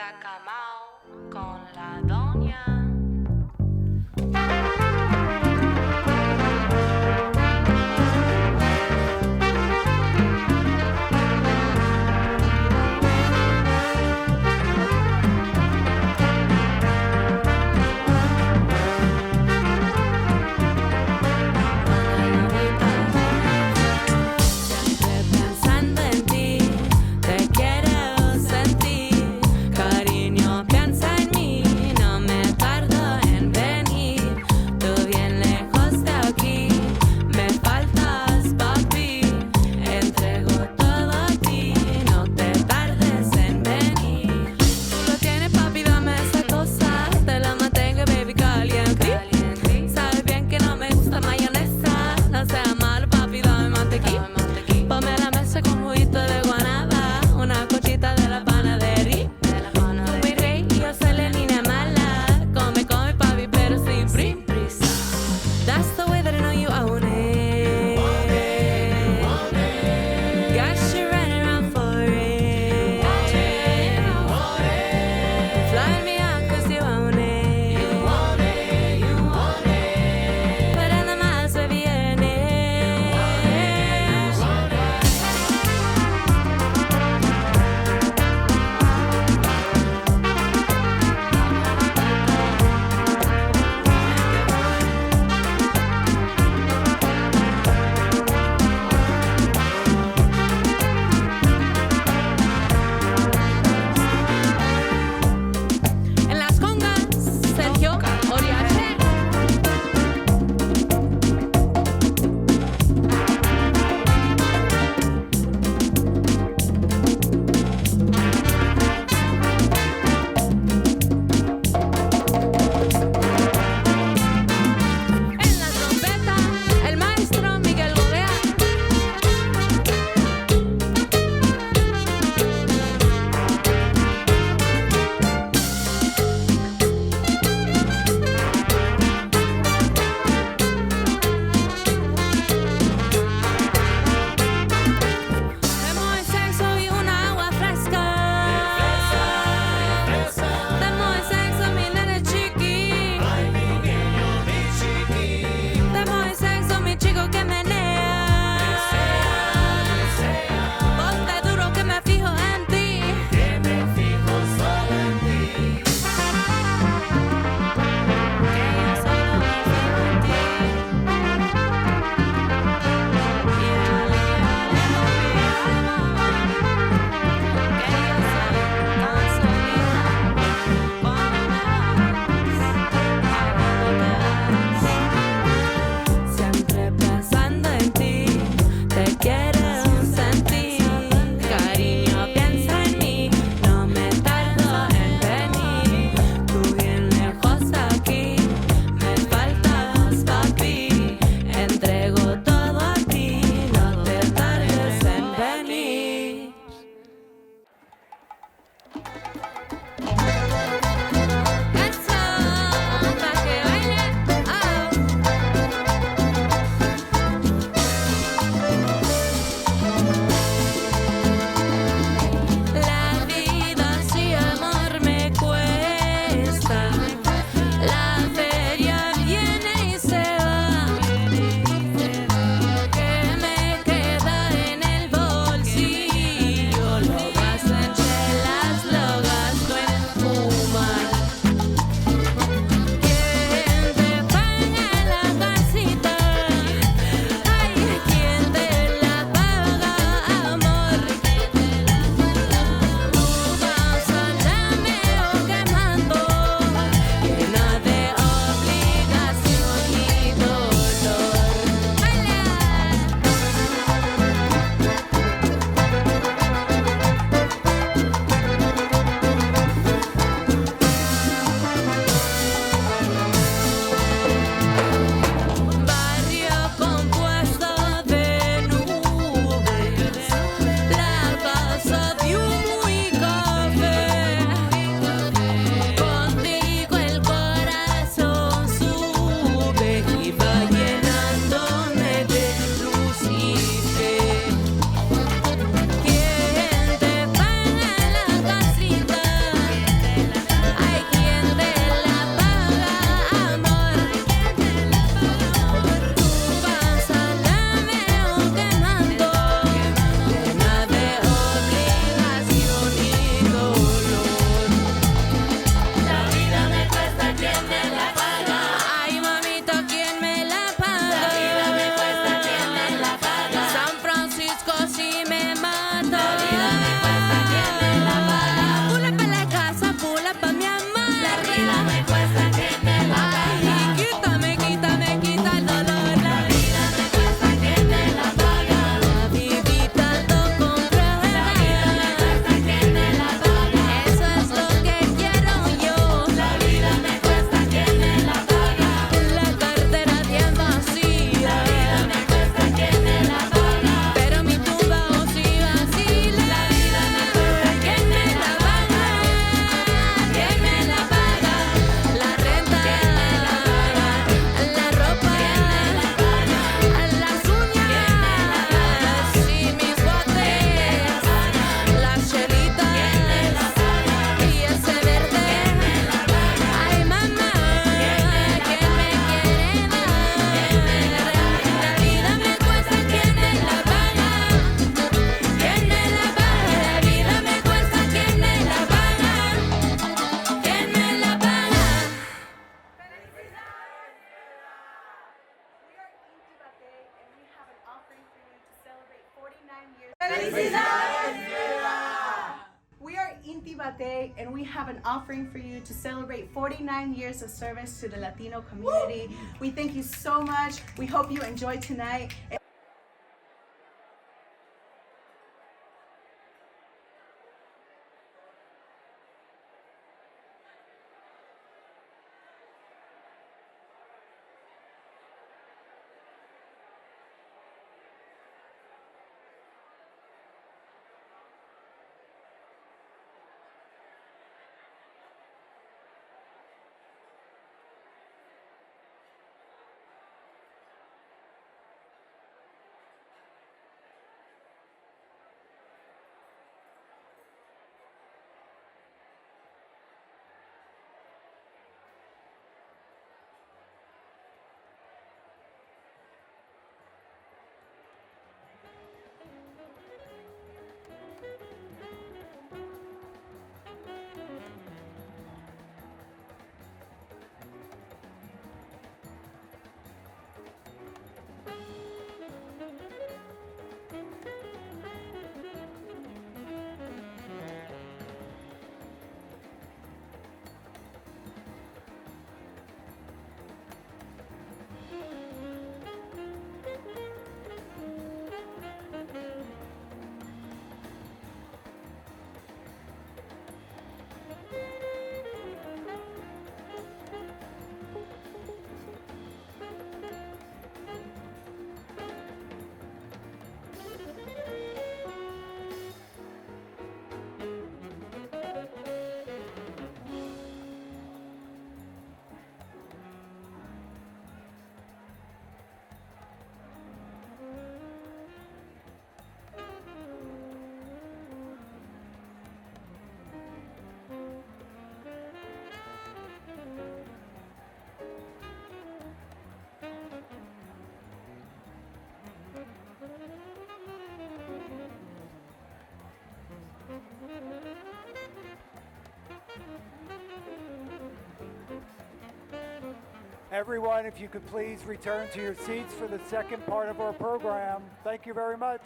Cacamao con la Doña. Pensando en ti, te quiero sentir, cariño, piensa en mí, no Batey, and we have an offering for you to celebrate 49 years of service to the Latino community. We thank you so much. We hope you enjoy tonight. Everyone, if you could please return to your seats for the second part of our program. Thank you very much.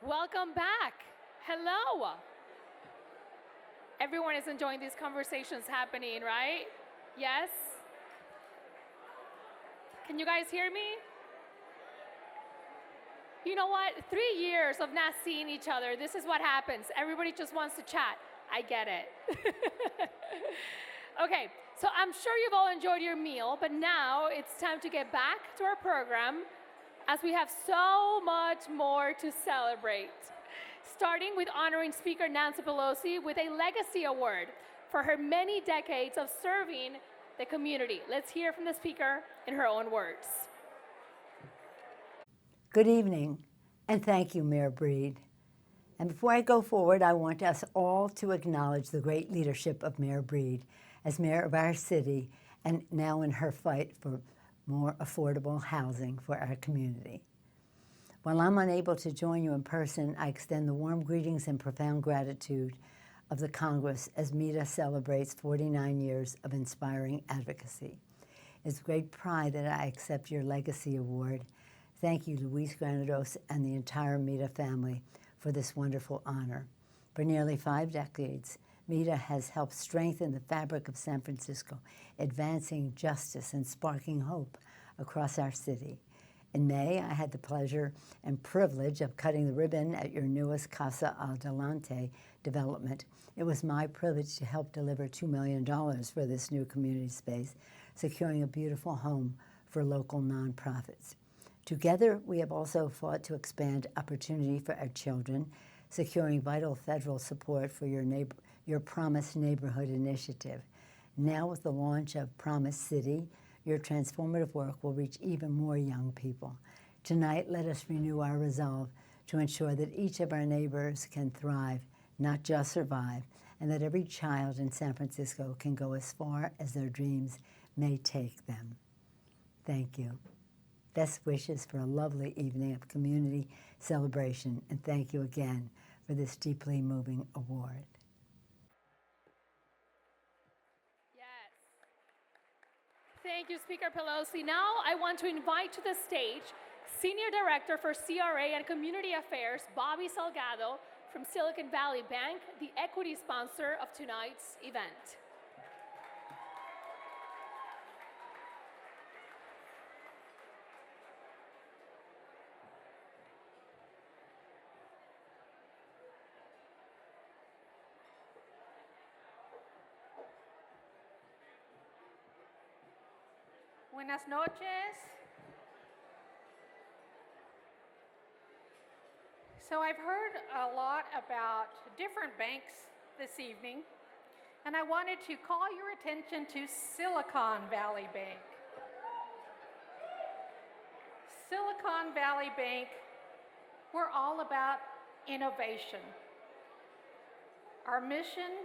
Welcome back. Hello. Everyone is enjoying these conversations happening, right? Yes? Can you guys hear me? You know what? 3 years of not seeing each other, this is what happens. Everybody just wants to chat. I get it. Okay, so I'm sure you've all enjoyed your meal, but now it's time to get back to our program as we have so much more to celebrate. Starting with honoring Speaker Nancy Pelosi with a legacy award for her many decades of serving the community. Let's hear from the speaker in her own words. Good evening, and thank you, Mayor Breed. And before I go forward, I want us all to acknowledge the great leadership of Mayor Breed as mayor of our city and now in her fight for more affordable housing for our community. While I'm unable to join you in person, I extend the warm greetings and profound gratitude of the Congress as MEDA celebrates 49 years of inspiring advocacy. It's with great pride that I accept your Legacy Award. Thank you, Luis Granados and the entire MEDA family for this wonderful honor. For nearly 5 decades, MEDA has helped strengthen the fabric of San Francisco, advancing justice and sparking hope across our city. In May, I had the pleasure and privilege of cutting the ribbon at your newest Casa Adelante development. It was my privilege to help deliver $2 million for this new community space, securing a beautiful home for local nonprofits. Together, we have also fought to expand opportunity for our children, securing vital federal support for your Promise Neighborhood initiative. Now with the launch of Promise City, your transformative work will reach even more young people. Tonight, let us renew our resolve to ensure that each of our neighbors can thrive, not just survive, and that every child in San Francisco can go as far as their dreams may take them. Thank you. Best wishes for a lovely evening of community celebration, and thank you again for this deeply moving award. Yes. Thank you, Speaker Pelosi. Now I want to invite to the stage Senior Director for CRA and Community Affairs, Bobby Salgado from Silicon Valley Bank, the equity sponsor of tonight's event. Buenas noches. So I've heard a lot about different banks this evening, and I wanted to call your attention to Silicon Valley Bank. Silicon Valley Bank, we're all about innovation. Our mission,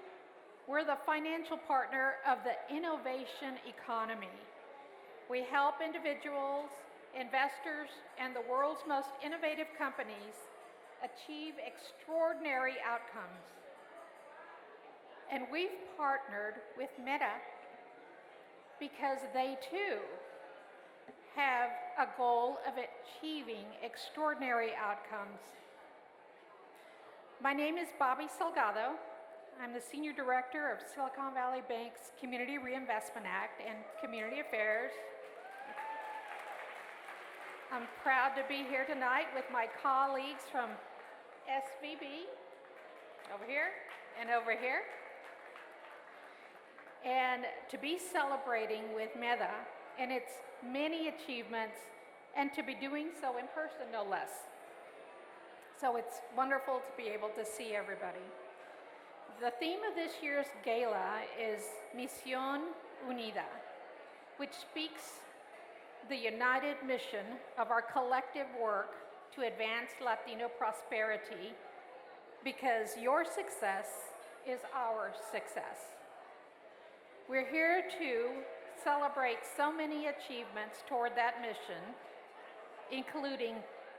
we're the financial partner of the innovation economy. We help individuals, investors, and the world's most innovative companies achieve extraordinary outcomes. And we've partnered with MEDA because they too have a goal of achieving extraordinary outcomes. My name is Bobby Salgado. I'm the Senior Director of Silicon Valley Bank's Community Reinvestment Act and Community Affairs. I'm proud to be here tonight with my colleagues from SVB, over here and over here, and to be celebrating with MEDA and its many achievements, and to be doing so in person, no less. So it's wonderful to be able to see everybody. The theme of this year's gala is Misión Unida, which speaks the united mission of our collective work to advance Latino prosperity, because your success is our success. We're here to celebrate so many achievements toward that mission, including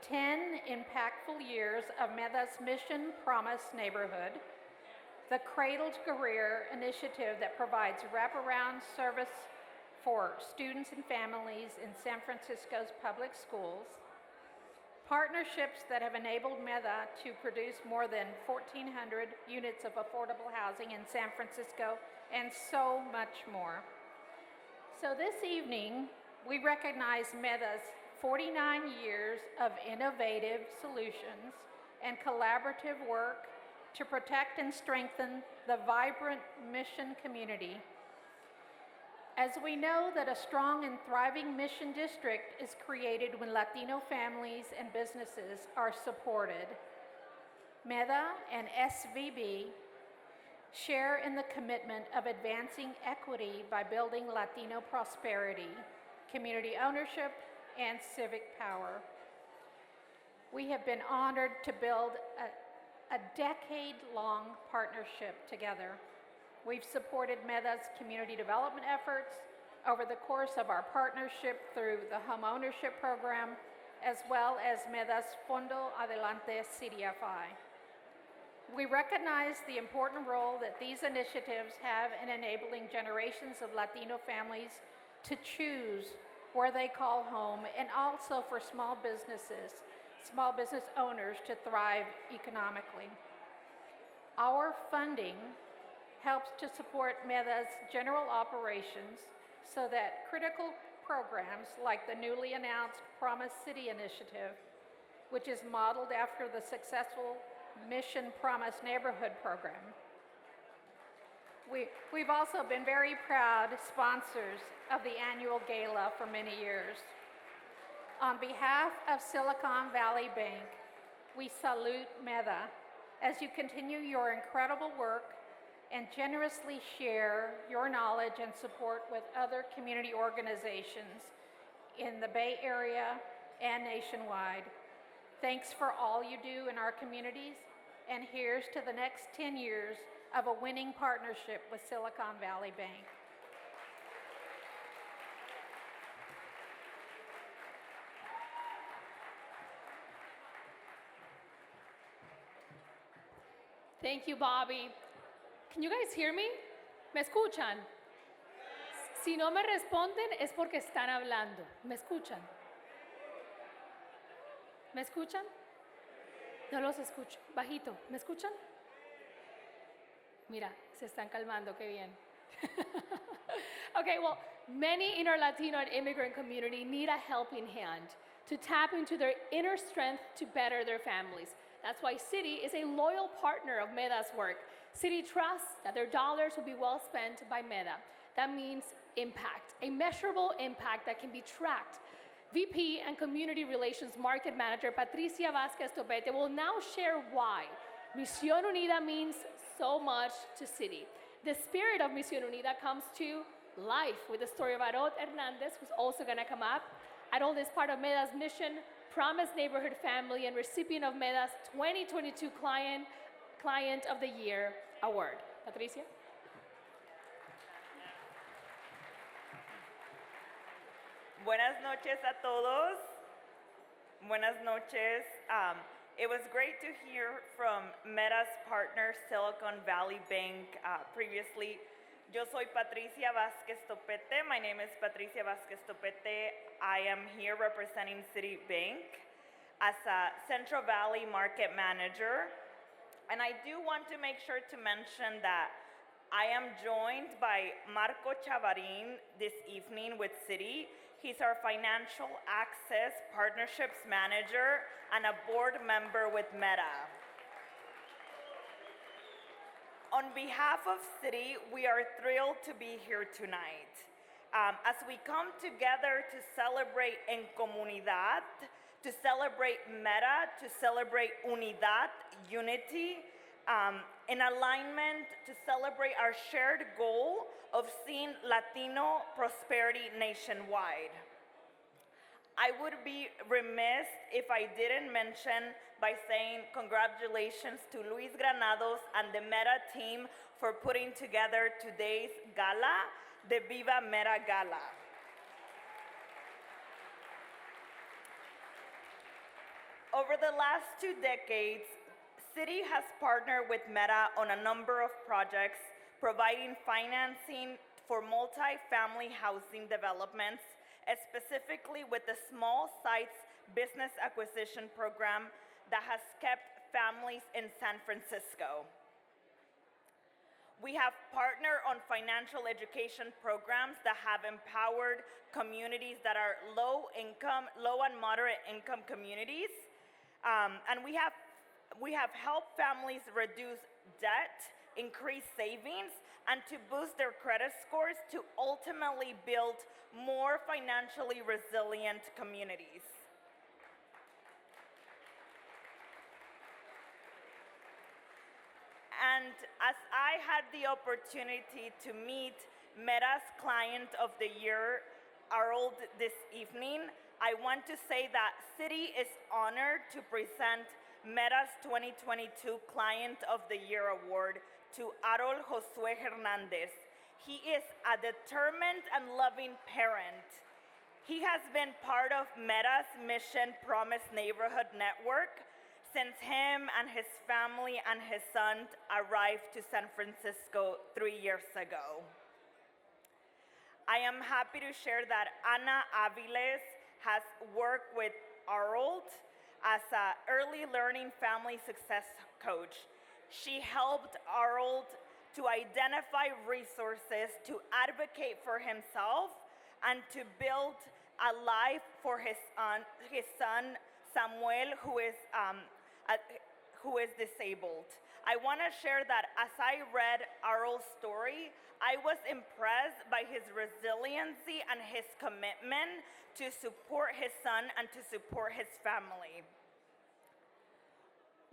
10 impactful years of MEDA's Mission Promise Neighborhood, the Cradle to Career initiative that provides wraparound service for students and families in San Francisco's public schools, partnerships that have enabled MEDA to produce more than 1,400 units of affordable housing in San Francisco, and so much more. So this evening, we recognize MEDA's 49 years of innovative solutions and collaborative work to protect and strengthen the vibrant mission community. As we know that a strong and thriving mission district is created when Latino families and businesses are supported, MEDA and SVB share in the commitment of advancing equity by building Latino prosperity, community ownership, and civic power. We have been honored to build a decade-long partnership together. We've supported MEDA's community development efforts over the course of our partnership through the home ownership program, as well as MEDA's Fondo Adelante CDFI. We recognize the important role that these initiatives have in enabling generations of Latino families to choose where they call home, and also for small business owners to thrive economically. Our funding helps to support MEDA's general operations so that critical programs like the newly announced Promise City initiative, which is modeled after the successful Mission Promise Neighborhood program. We've also been very proud sponsors of the annual Gala for many years. On behalf of Silicon Valley Bank, we salute MEDA as you continue your incredible work and generously share your knowledge and support with other community organizations in the Bay Area and nationwide. Thanks for all you do in our communities, and here's to the next 10 years of a winning partnership with Silicon Valley Bank. Thank you, Bobby. Can you guys hear me? ¿Me escuchan? Si no me responden es porque están hablando. ¿Me escuchan? ¿Me escuchan? No los escucho. Bajito. ¿Me escuchan? Mira, se están calmando. Qué bien. Okay, well, many in our Latino and immigrant community need a helping hand to tap into their inner strength to better their families. That's why Citi is a loyal partner of MEDA's work. Citi trusts that their dollars will be well spent by MEDA. That means impact, a measurable impact that can be tracked. VP and Community Relations Market Manager Patricia Vázquez Topete will now share why Misión Unida means so much to Citi. The spirit of Misión Unida comes to life with the story of Arod Hernandez, who's also going to come up. Arod is part of MEDA's mission, Promise Neighborhood Family, and recipient of MEDA's 2022 Client of the Year Award. Patricia? Buenas noches a todos. Buenas noches. It was great to hear from MEDA's partner, Silicon Valley Bank, previously. Yo soy Patricia Vázquez Topete. My name is Patricia Vázquez Topete. I am here representing Citibank as a Central Valley Market Manager. And I do want to make sure to mention that I am joined by Marco Chavarin this evening with Citi. He's our Financial Access Partnerships Manager and a board member with MEDA. On behalf of Citi, we are thrilled to be here tonight. As we come together to celebrate En Comunidad, to celebrate MEDA, to celebrate Unidad, unity, in alignment to celebrate our shared goal of seeing Latino prosperity nationwide. I would be remiss if I didn't mention by saying congratulations to Luis Granados and the MEDA team for putting together today's gala, the VIVA MEDA Gala. Over the last 2 decades, Citi has partnered with MEDA on a number of projects, providing financing for multi-family housing developments, specifically with the Small Sites Business Acquisition Program that has kept families in San Francisco. We have partnered on financial education programs that have empowered communities that are low and moderate income communities. And we have helped families reduce debt, increase savings, and to boost their credit scores to ultimately build more financially resilient communities. And as I had the opportunity to meet MEDA's Client of the Year, Harold, this evening, I want to say that City is honored to present MEDA's 2022 Client of the Year Award to Harold Josue Hernandez. He is a determined and loving parent. He has been part of MEDA's Mission Promise Neighborhood Network since him and his family and his son arrived to San Francisco 3 years ago. I am happy to share that Ana Aviles has worked with Harold as an early learning family success coach. She helped Harold to identify resources to advocate for himself and to build a life for his son Samuel, who is disabled. I want to share that as I read Harold's story, I was impressed by his resiliency and his commitment to support his son and to support his family.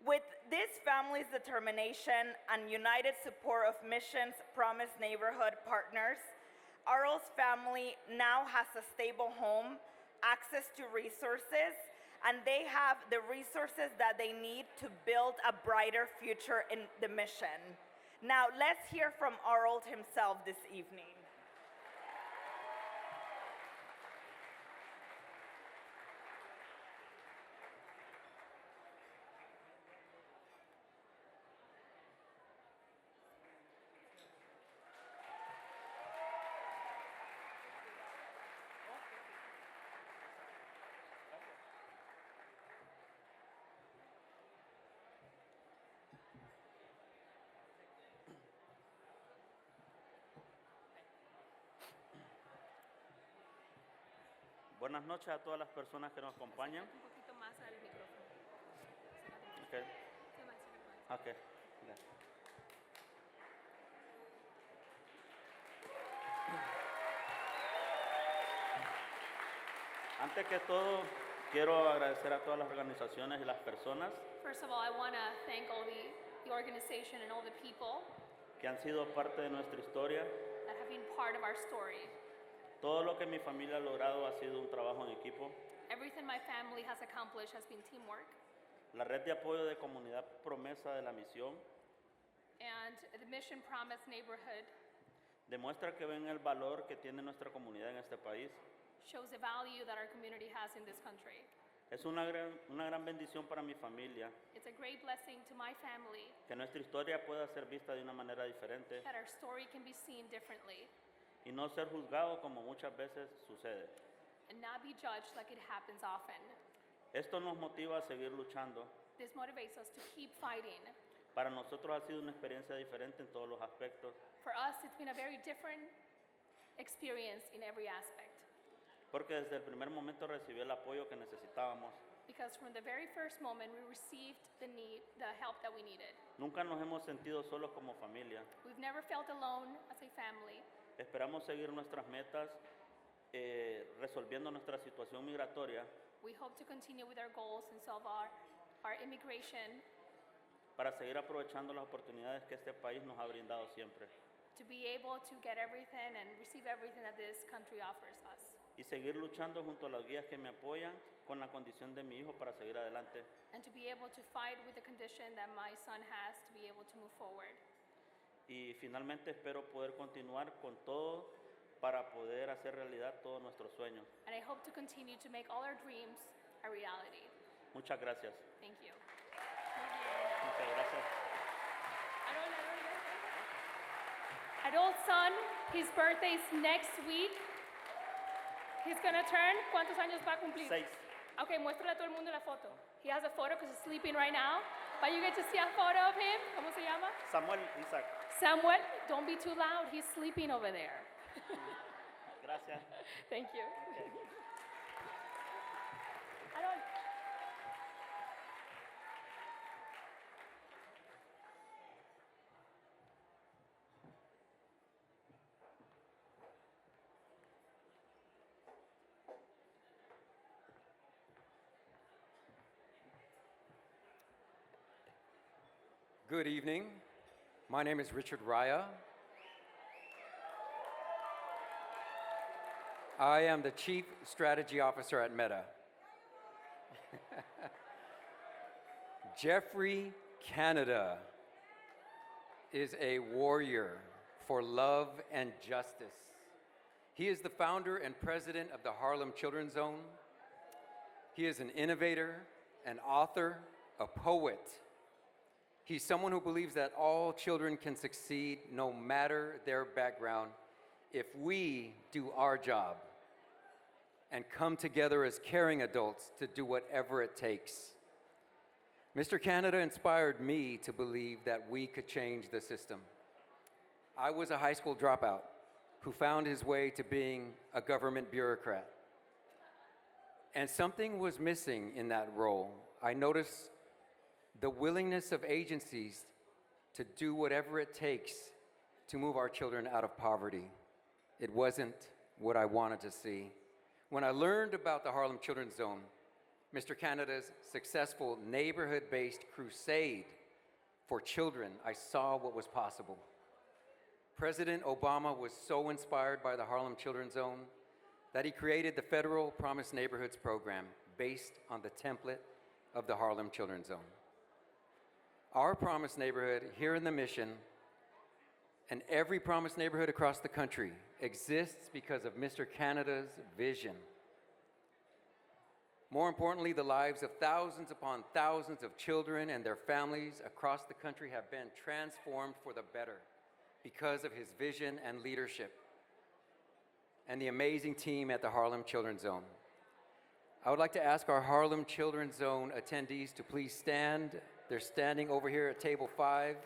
With this family's determination and united support of Mission's Promise Neighborhood partners, Harold's family now has a stable home, access to resources, and they have the resources that they need to build a brighter future in the mission. Now, let's hear from Harold himself this evening. Buenas noches a todas las personas que nos acompañan. Un poquito más al micrófono. Okay. Okay. Ya. Antes que todo, quiero agradecer a todas las organizaciones y las personas First of all, I want to thank all the organization and all the people que han sido parte de nuestra historia. that have been part of our story. Todo lo que mi familia ha logrado ha sido un trabajo en equipo. Everything my family has accomplished has been teamwork. La red de apoyo de comunidad promesa de la misión And the Mission Promise Neighborhood demuestra que ven el valor que tiene nuestra comunidad en este país. shows the value that our community has in this country. Es una gran bendición para mi familia It's a great blessing to my family que nuestra historia pueda ser vista de una manera diferente that our story can be seen differently y no ser juzgado como muchas veces sucede. and not be judged like it happens often. Esto nos motiva a seguir luchando. This motivates us to keep fighting. Para nosotros ha sido una experiencia diferente en todos los aspectos, For us, it's been a very different experience in every aspect. porque desde el primer momento recibí el apoyo que necesitábamos. Because from the very first moment, we received the help that we needed. Nunca nos hemos sentido solos como familia. We've never felt alone as a family. Esperamos seguir nuestras metas, resolviendo nuestra situación migratoria We hope to continue with our goals and solve our immigration, para seguir aprovechando las oportunidades que este país nos ha brindado siempre to be able to get everything and receive everything that this country offers us. y seguir luchando junto a las guías que me apoyan con la condición de mi hijo para seguir adelante. And to be able to fight with the condition that my son has to be able to move forward. Y finalmente espero poder continuar con todo para poder hacer realidad todos nuestros sueños. And I hope to continue to make all our dreams a reality. Muchas gracias. Thank you. Muchas gracias. Harold's son, his birthday is next week. He's gonna turn, ¿cuántos años va a cumplir? 6. Okay, muéstrale a todo el mundo la foto. He has a photo because he's sleeping right now. But you get to see a photo of him. ¿Cómo se llama? Samuel Isaac. Samuel, don't be too loud. He's sleeping over there. Gracias. Thank you. Harold. Good evening. My name is Richard Raya. I am the Chief Strategy Officer at MEDA. Geoffrey Canada is a warrior for love and justice. He is the founder and president of the Harlem Children's Zone. He is an innovator, an author, a poet. He's someone who believes that all children can succeed no matter their background if we do our job and come together as caring adults to do whatever it takes. Mr. Canada inspired me to believe that we could change the system. I was a high school dropout who found his way to being a government bureaucrat. And something was missing in that role. I noticed the willingness of agencies to do whatever it takes to move our children out of poverty. It wasn't what I wanted to see. When I learned about the Harlem Children's Zone, Mr. Canada's successful neighborhood-based crusade for children, I saw what was possible. President Obama was so inspired by the Harlem Children's Zone that he created the Federal Promise Neighborhoods program based on the template of the Harlem Children's Zone. Our Promise neighborhood here in the Mission and every Promise neighborhood across the country exists because of Mr. Canada's vision. More importantly, the lives of thousands upon thousands of children and their families across the country have been transformed for the better because of his vision and leadership and the amazing team at the Harlem Children's Zone. I would like to ask our Harlem Children's Zone attendees to please stand. They're standing over here at table 5.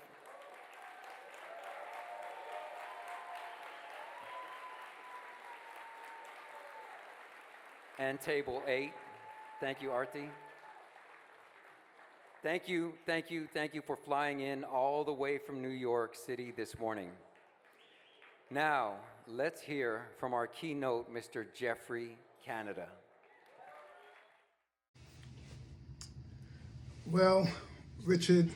And table 8. Thank you, Arti. Thank you for flying in all the way from New York City this morning. Now, let's hear from our keynote, Mr. Geoffrey Canada. Well, Richard,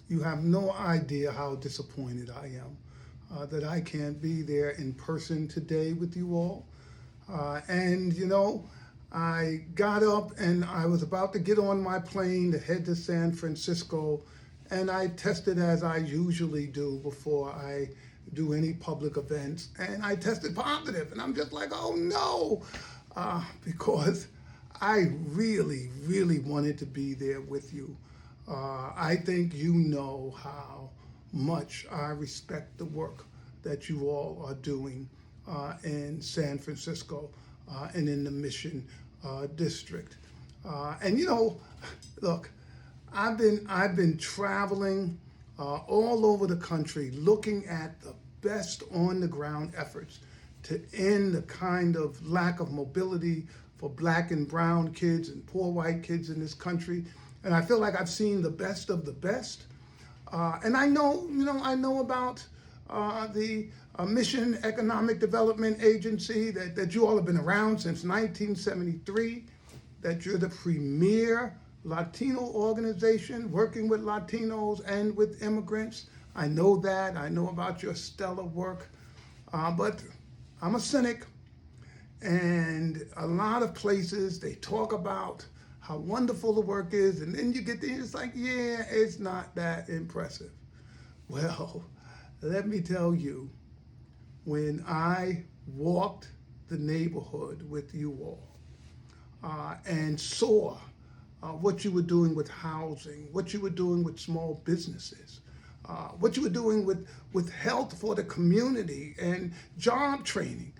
you have no idea how disappointed I am that I can't be there in person today with you all. And you know, I got up and I was about to get on my plane to head to San Francisco, and I tested as I usually do before I do any public events, and I tested positive, and I'm just like, oh no, because I really, really wanted to be there with you. I think you know how much I respect the work that you all are doing in San Francisco and in the Mission District. And you know, look, I've been traveling all over the country looking at the best on-the-ground efforts to end the kind of lack of mobility for Black and brown kids and poor white kids in this country. And I feel like I've seen the best of the best. And I know, I know about the Mission Economic Development Agency, that you all have been around since 1973, that you're the premier Latino organization working with Latinos and with immigrants. I know that. I know about your stellar work. But I'm a cynic, and a lot of places they talk about how wonderful the work is, and then you get there, it's like, yeah, it's not that impressive. Well, let me tell you, when I walked the neighborhood with you all and saw what you were doing with housing, what you were doing with small businesses, what you were doing with health for the community and job training,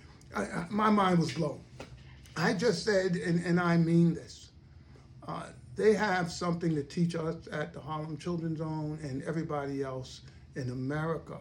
my mind was blown. I just said, and I mean this, they have something to teach us at the Harlem Children's Zone and everybody else in America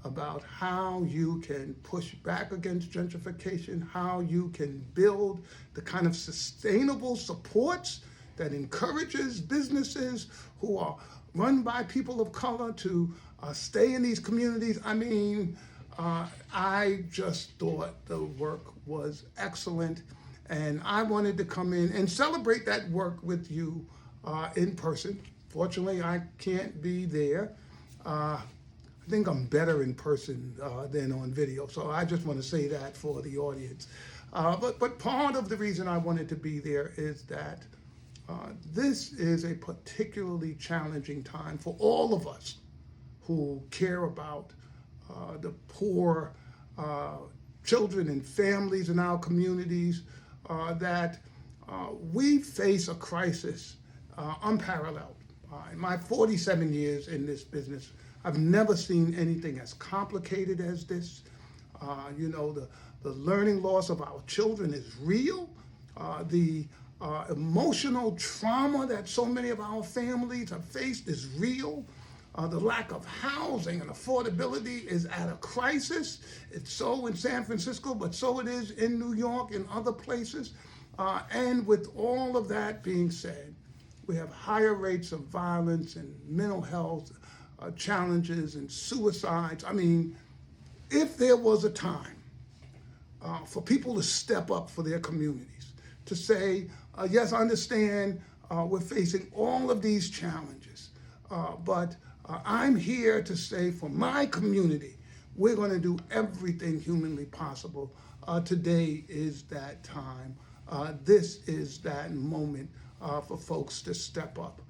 about how you can push back against gentrification, how you can build the kind of sustainable supports that encourages businesses who are run by people of color to stay in these communities. I mean, I just thought the work was excellent, and I wanted to come in and celebrate that work with you in person. Fortunately, I can't be there. I think I'm better in person than on video. So I just want to say that for the audience. But part of the reason I wanted to be there is that this is a particularly challenging time for all of us who care about the poor children and families in our communities, that we face a crisis unparalleled. In my 47 years in this business, I've never seen anything as complicated as this. The learning loss of our children is real. The emotional trauma that so many of our families have faced is real. The lack of housing and affordability is at a crisis. It's so in San Francisco, but so it is in New York and other places. And with all of that being said, we have higher rates of violence and mental health challenges and suicides. I mean, if there was a time for people to step up for their communities, to say, yes, I understand we're facing all of these challenges, but I'm here to say for my community, we're going to do everything humanly possible. Today is that time. This is that moment for folks to step up.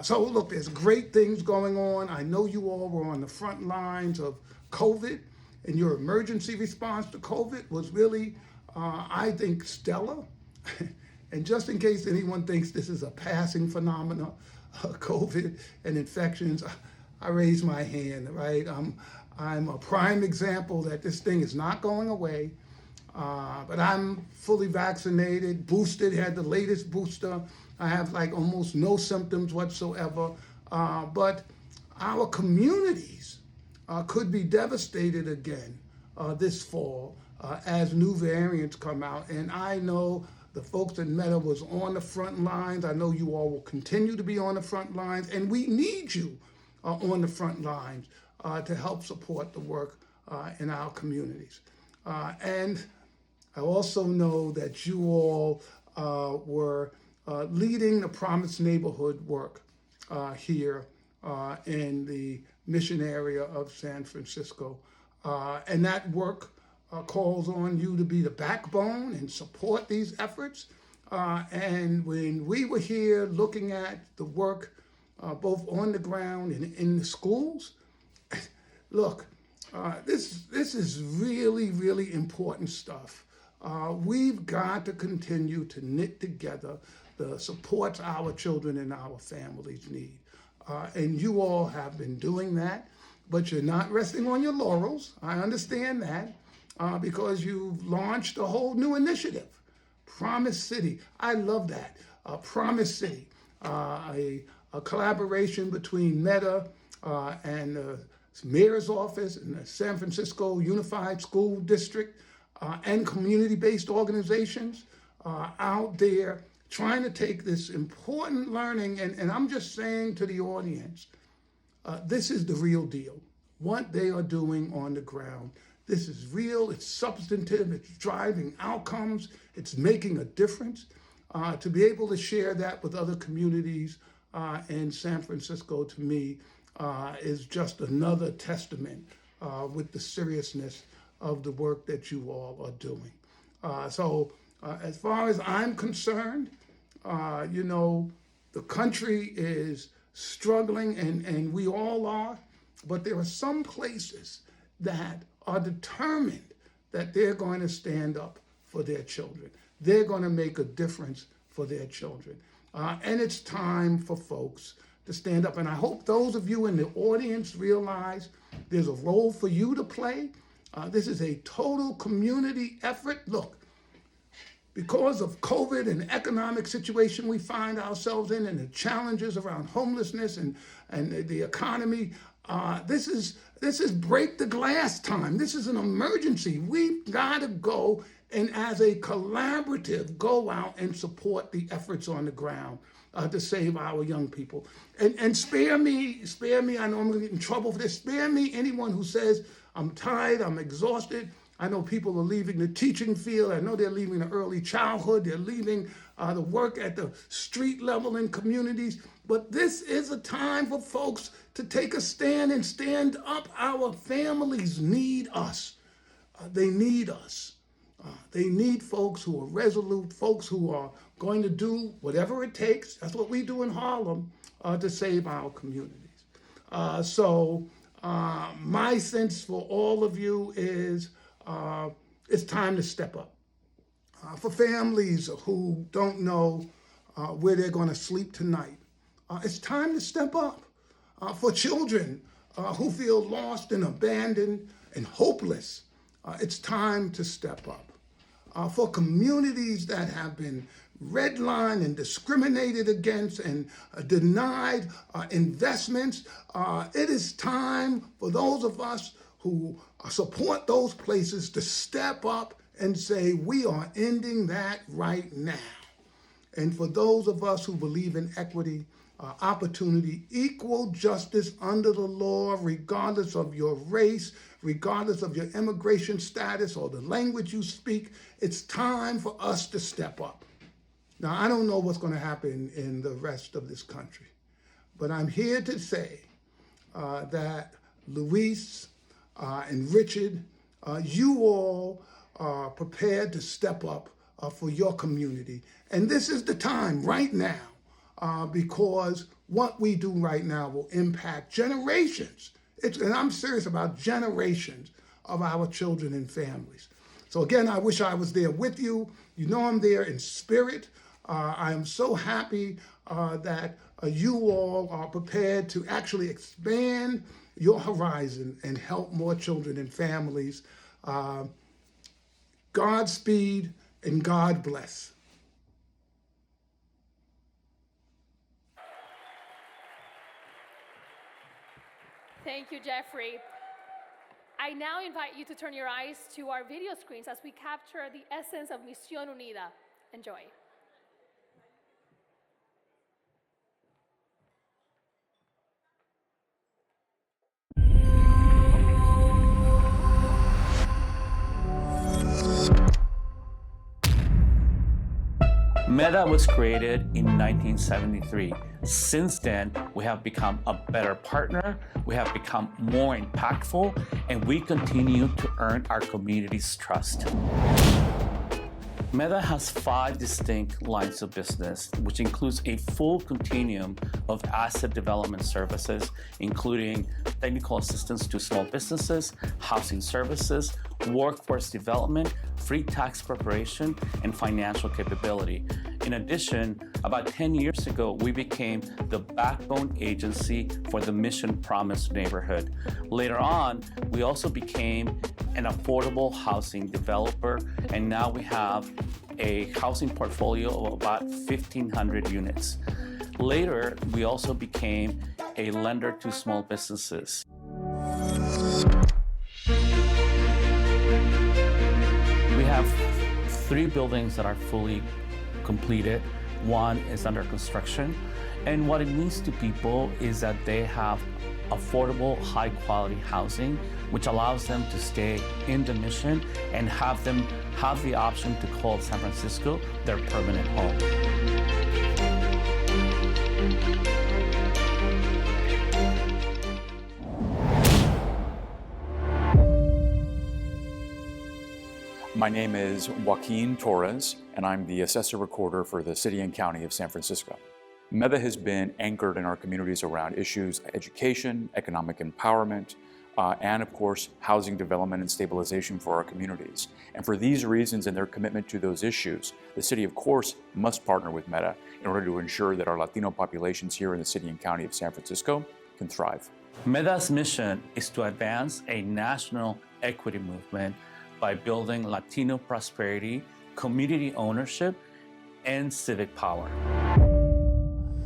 So look, there's great things going on. I know you all were on the front lines of COVID, and your emergency response to COVID was really, I think, stellar. And just in case anyone thinks this is a passing phenomenon, COVID and infections, I raise my hand, right? I'm a prime example that this thing is not going away, but I'm fully vaccinated, boosted, had the latest booster. I have like almost no symptoms whatsoever, but our communities could be devastated again this fall as new variants come out. And I know the folks at MEDA was on the front lines. I know you all will continue to be on the front lines, and we need you on the front lines to help support the work in our communities. And I also know that you all were leading the Promised Neighborhood work here in the Mission area of San Francisco. And that work calls on you to be the backbone and support these efforts. And when we were here looking at the work both on the ground and in the schools, look, this is really, really important stuff. We've got to continue to knit together the supports our children and our families need. And you all have been doing that, but you're not resting on your laurels. I understand that because you've launched a whole new initiative, Promise City. I love that, Promise City, a collaboration between MEDA and the mayor's office and the San Francisco Unified School District and community-based organizations out there trying to take this important learning, and I'm just saying to the audience, this is the real deal. What they are doing on the ground, this is real, it's substantive, it's driving outcomes, it's making a difference. To be able to share that with other communities in San Francisco, to me, is just another testament with the seriousness of the work that you all are doing. So as far as I'm concerned, the country is struggling, and we all are, but there are some places that are determined that they're going to stand up for their children. They're going to make a difference for their children. And it's time for folks to stand up. And I hope those of you in the audience realize there's a role for you to play. This is a total community effort. Look, because of COVID and the economic situation we find ourselves in and the challenges around homelessness and the economy, this is break the glass time. This is an emergency. We've got to go and as a collaborative go out and support the efforts on the ground to save our young people. And spare me, I know I'm gonna get in trouble for this, spare me anyone who says, I'm tired, I'm exhausted. I know people are leaving the teaching field. I know they're leaving the early childhood. They're leaving the work at the street level in communities. But this is a time for folks to take a stand and stand up. Our families need us. They need us. They need folks who are resolute, folks who are going to do whatever it takes. That's what we do in Harlem to save our communities. So my sense for all of you is it's time to step up. For families who don't know where they're going to sleep tonight, it's time to step up. For children who feel lost and abandoned and hopeless, it's time to step up. For communities that have been redlined and discriminated against and denied investments, it is time for those of us who support those places to step up and say, we are ending that right now. And for those of us who believe in equity, opportunity, equal justice under the law, regardless of your race, regardless of your immigration status or the language you speak, it's time for us to step up. Now, I don't know what's going to happen in the rest of this country, but I'm here to say that Luis and Richard, you all are prepared to step up for your community. And this is the time right now, because what we do right now will impact generations. And I'm serious about generations of our children and families. So again, I wish I was there with you. You know I'm there in spirit. I am so happy that you all are prepared to actually expand your horizon and help more children and families. Godspeed and God bless. Thank you, Geoffrey. I now invite you to turn your eyes to our video screens as we capture the essence of Misión Unida. Enjoy. MEDA was created in 1973. Since then, we have become a better partner, we have become more impactful, and we continue to earn our community's trust. MEDA has 5 distinct lines of business, which includes a full continuum of asset development services, including technical assistance to small businesses, housing services, workforce development, free tax preparation, and financial capability. In addition, about 10 years ago, we became the backbone agency for the Mission Promise neighborhood. Later on, we also became an affordable housing developer, and now we have a housing portfolio of about 1,500 units. Later, we also became a lender to small businesses. We have 3 buildings that are fully completed. 1 is under construction. And what it means to people is that they have affordable, high-quality housing, which allows them to stay in the Mission and have the option to call San Francisco their permanent home. My name is Joaquin Torres, and I'm the Assessor Recorder for the City and County of San Francisco. MEDA has been anchored in our communities around issues of education, economic empowerment, and of course, housing development and stabilization for our communities. And for these reasons and their commitment to those issues, the city, of course, must partner with MEDA in order to ensure that our Latino populations here in the City and County of San Francisco can thrive. MEDA's mission is to advance a national equity movement by building Latino prosperity, community ownership, and civic power.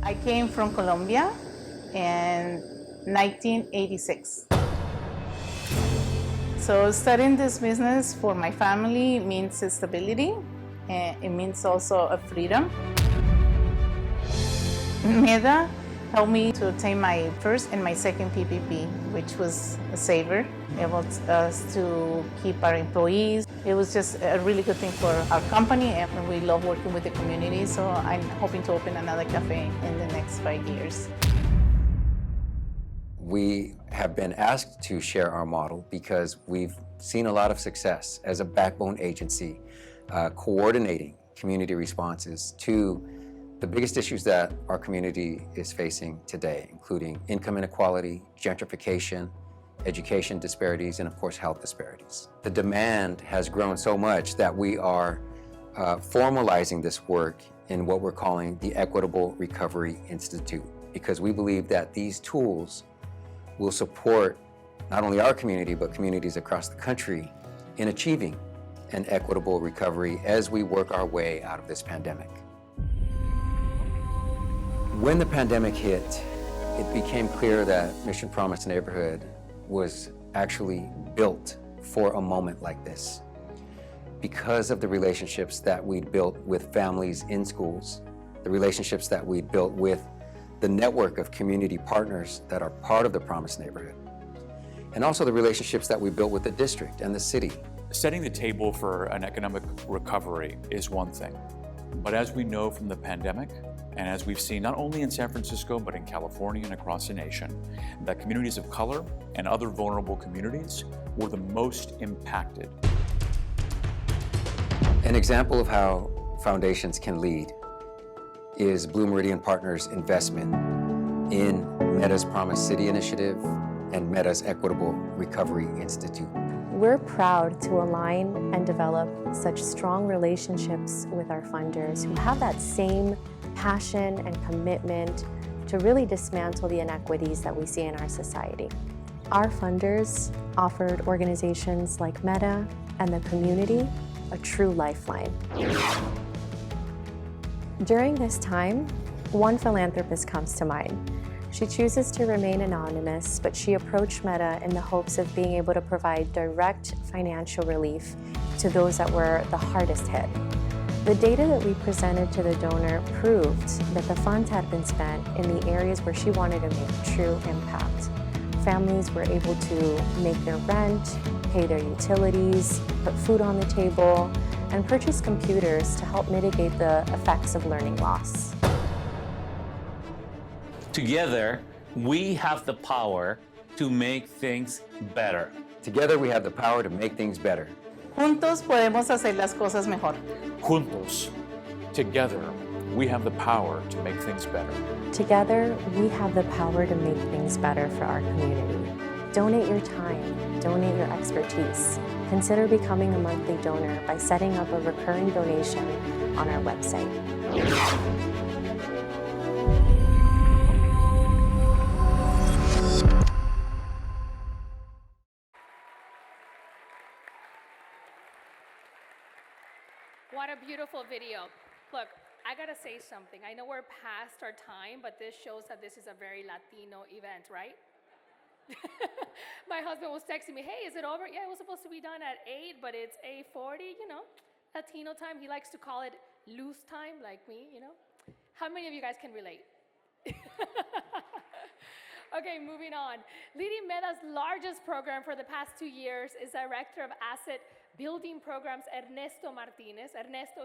I came from Colombia in 1986. So starting this business for my family means stability, and it means also a freedom. MEDA helped me to obtain my first and my second PPP, which was a saver. It enabled us to keep our employees. It was just a really good thing for our company, and we love working with the community, so I'm hoping to open another cafe in the next 5 years. We have been asked to share our model because we've seen a lot of success as a backbone agency coordinating community responses to the biggest issues that our community is facing today, including income inequality, gentrification, education disparities, and of course, health disparities. The demand has grown so much that we are formalizing this work in what we're calling the Equitable Recovery Institute, because we believe that these tools will support not only our community, but communities across the country in achieving an equitable recovery as we work our way out of this pandemic. When the pandemic hit, it became clear that Mission Promise Neighborhood was actually built for a moment like this. Because of the relationships that we'd built with families in schools, the relationships that we'd built with the network of community partners that are part of the Promise Neighborhood, and also the relationships that we built with the district and the city. Setting the table for an economic recovery is one thing, but as we know from the pandemic, and as we've seen not only in San Francisco, but in California and across the nation, that communities of color and other vulnerable communities were the most impacted. An example of how foundations can lead is Blue Meridian Partners' investment in MEDA's Promise City Initiative and MEDA's Equitable Recovery Institute. We're proud to align and develop such strong relationships with our funders who have that same passion and commitment to really dismantle the inequities that we see in our society. Our funders offered organizations like MEDA and the community a true lifeline. During this time, one philanthropist comes to mind. She chooses to remain anonymous, but she approached MEDA in the hopes of being able to provide direct financial relief to those that were the hardest hit. The data that we presented to the donor proved that the funds had been spent in the areas where she wanted to make true impact. Families were able to make their rent, pay their utilities, put food on the table, and purchase computers to help mitigate the effects of learning loss. Together, we have the power to make things better. Together, we have the power to make things better. Juntos podemos hacer las cosas mejor. Juntos, together, we have the power to make things better. Together, we have the power to make things better for our community. Donate your time, donate your expertise. Consider becoming a monthly donor by setting up a recurring donation on our website. What a beautiful video. Look, I gotta say something. I know we're past our time, but this shows that this is a very Latino event, right? My husband was texting me, hey, is it over? Yeah, it was supposed to be done at 8, but it's 8:40, you know, Latino time. He likes to call it Luz time, like me, you know. How many of you guys can relate? Okay, moving on. Leading MEDA's largest program for the past 2 years is Director of Asset Building Programs, Ernesto Martinez. Ernesto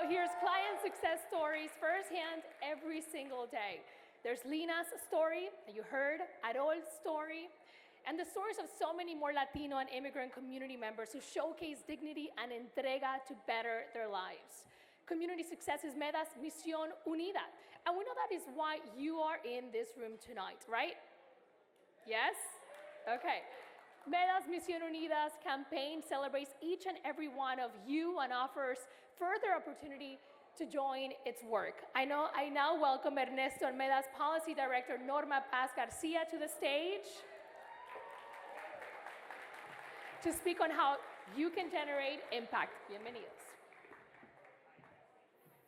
hears client success stories firsthand every single day. There's Lina's story that you heard, Adol's story, and the stories of so many more Latino and immigrant community members who showcase dignity and entrega to better their lives. Community success is MEDA's Misión Unida, and we know that is why you are in this room tonight, right? Yes? Okay. MEDA's Misión Unida's campaign celebrates each and every one of you and offers further opportunity to join its work. I now welcome Ernesto and MEDA's Policy Director, Norma Paz Garcia, to the stage to speak on how you can generate impact. Bienvenidos.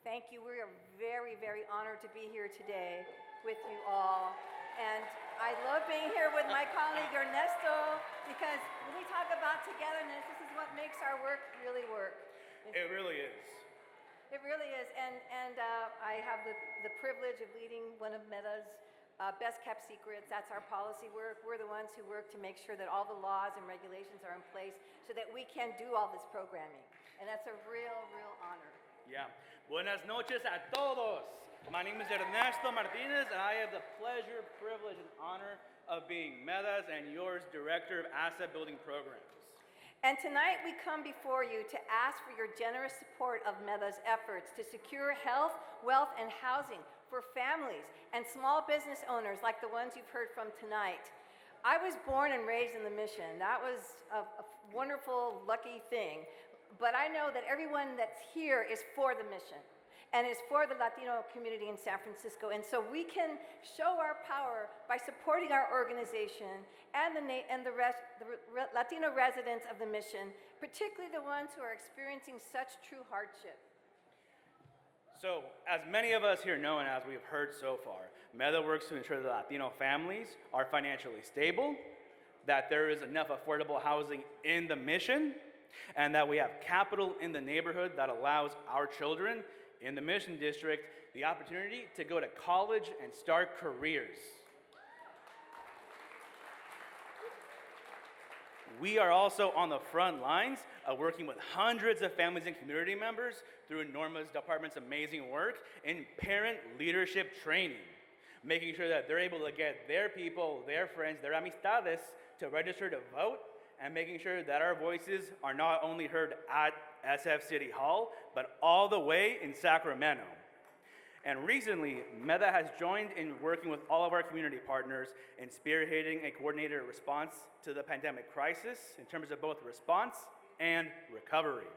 Thank you. We are very, very honored to be here today with you all. And I love being here with my colleague Ernesto, because when we talk about togetherness, this is what makes our work really work. It really is. It really is, and I have the privilege of leading one of MEDA's best kept secrets. That's our policy work. We're the ones who work to make sure that all the laws and regulations are in place so that we can do all this programming. And that's a real, real honor. Yeah. Buenas noches a todos. My name is Ernesto Martinez, and I have the pleasure, privilege, and honor of being MEDA's and yours Director of Asset Building Programs. And tonight we come before you to ask for your generous support of MEDA's efforts to secure health, wealth, and housing for families and small business owners like the ones you've heard from tonight. I was born and raised in the Mission. That was a wonderful, lucky thing. But I know that everyone that's here is for the Mission and is for the Latino community in San Francisco. And so we can show our power by supporting our organization and the Latino residents of the Mission, particularly the ones who are experiencing such true hardship. So, as many of us here know and as we've heard so far, MEDA works to ensure that Latino families are financially stable, that there is enough affordable housing in the Mission, and that we have capital in the neighborhood that allows our children in the Mission District the opportunity to go to college and start careers. We are also on the front lines of working with hundreds of families and community members through Norma's department's amazing work in parent leadership training, making sure that they're able to get their people, their friends, their amistades to register to vote, and making sure that our voices are not only heard at SF City Hall, but all the way in Sacramento. And recently, MEDA has joined in working with all of our community partners in spearheading a coordinated response to the pandemic crisis in terms of both response and recovery.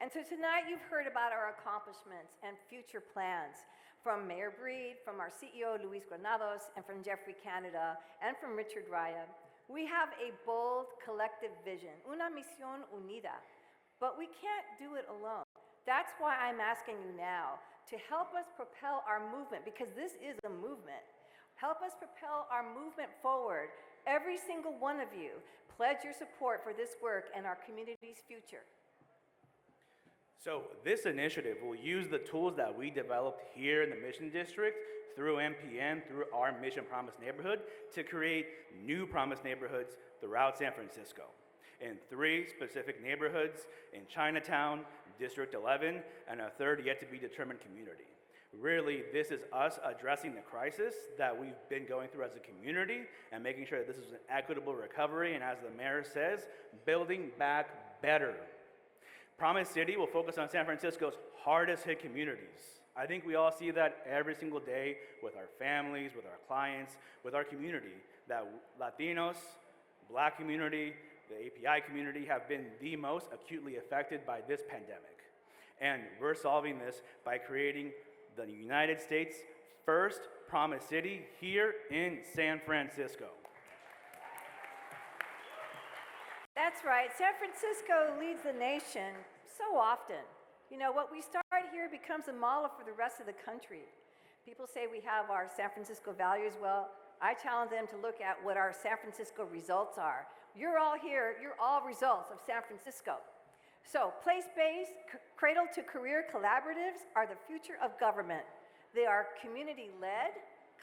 And so tonight you've heard about our accomplishments and future plans from Mayor Breed, from our CEO, Luis Granados, and from Geoffrey Canada, and from Richard Raya. We have a bold collective vision, una misión unida, but we can't do it alone. That's why I'm asking you now to help us propel our movement, because this is a movement. Help us propel our movement forward. Every single one of you, pledge your support for this work and our community's future. So this initiative will use the tools that we developed here in the Mission District through MPN, through our Mission Promise neighborhood, to create new Promise neighborhoods throughout San Francisco. In 3 specific neighborhoods in Chinatown, District 11, and a third yet to be determined community. Really, this is us addressing the crisis that we've been going through as a community and making sure that this is an equitable recovery, and as the mayor says, building back better. Promise City will focus on San Francisco's hardest hit communities. I think we all see that every single day with our families, with our clients, with our community, that Latinos, Black community, the API community have been the most acutely affected by this pandemic. And we're solving this by creating the United States' first Promise City here in San Francisco. That's right. San Francisco leads the nation so often. You know, what we start here becomes a model for the rest of the country. People say we have our San Francisco values. Well, I challenge them to look at what our San Francisco results are. You're all here, you're all results of San Francisco. So, place-based, cradle-to-career collaboratives are the future of government. They are community-led,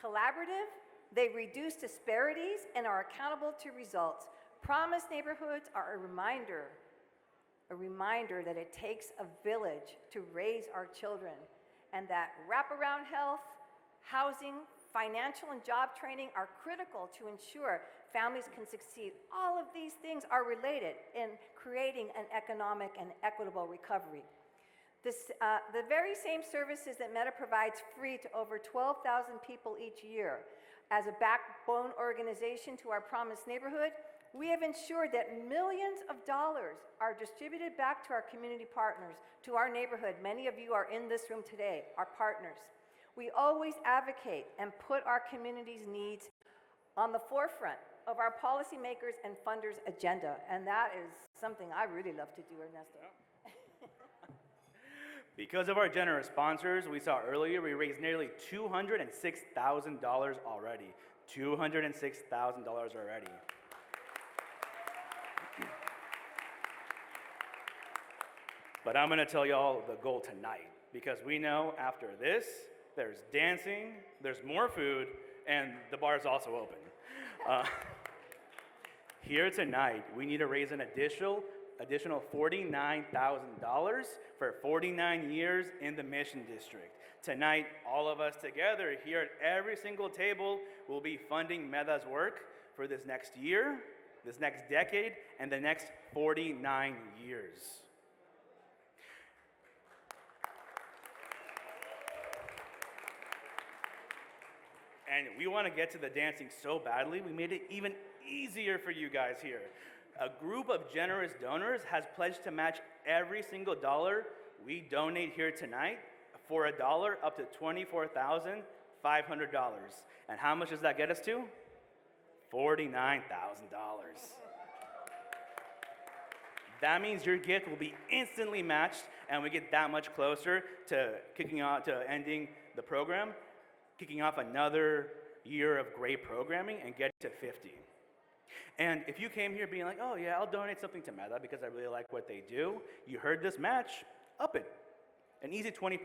collaborative, they reduce disparities, and are accountable to results. Promise neighborhoods are a reminder that it takes a village to raise our children, and that wraparound health, housing, financial and job training are critical to ensure families can succeed. All of these things are related in creating an economic and equitable recovery. The very same services that MEDA provides free to over 12,000 people each year. As a backbone organization to our Promise neighborhood, we have ensured that millions of dollars are distributed back to our community partners, to our neighborhood. Many of you are in this room today, our partners. We always advocate and put our community's needs on the forefront of our policymakers and funders' agenda, and that is something I really love to do, Ernesto. Because of our generous sponsors, we saw earlier, we raised nearly $206,000 already. $206,000 already. But I'm gonna tell y'all the goal tonight, because we know after this, there's dancing, there's more food, and the bar is also open. Here tonight, we need to raise an additional additional $49,000 for 49 years in the Mission District. Tonight, all of us together here at every single table will be funding MEDA's work for this next year, this next decade, and the next 49 years. And we want to get to the dancing so badly, we made it even easier for you guys here. A group of generous donors has pledged to match every single dollar we donate here tonight for $1 up to $24,500. And how much does that get us to? $49,000. That means your gift will be instantly matched, and we get that much closer to ending the program, kicking off another year of great programming and getting to 50. And if you came here being like, oh yeah, I'll donate something to MEDA because I really like what they do, you heard this match, up it. An easy 20%,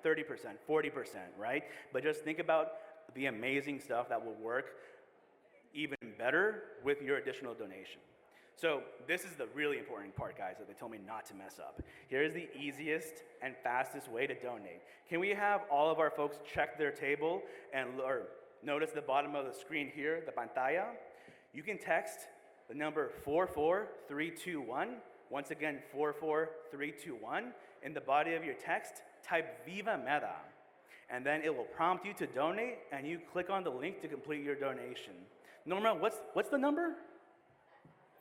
30%, 40%, right? But just think about the amazing stuff that will work even better with your additional donation. So this is the really important part, guys, that they told me not to mess up. Here's the easiest and fastest way to donate. Can we have all of our folks check their table and notice the bottom of the screen here, the pantalla? You can text the number 44321. Once again, 44321. In the body of your text, type VIVA MEDA. And then it will prompt you to donate, and you click on the link to complete your donation. Norma, what's the number?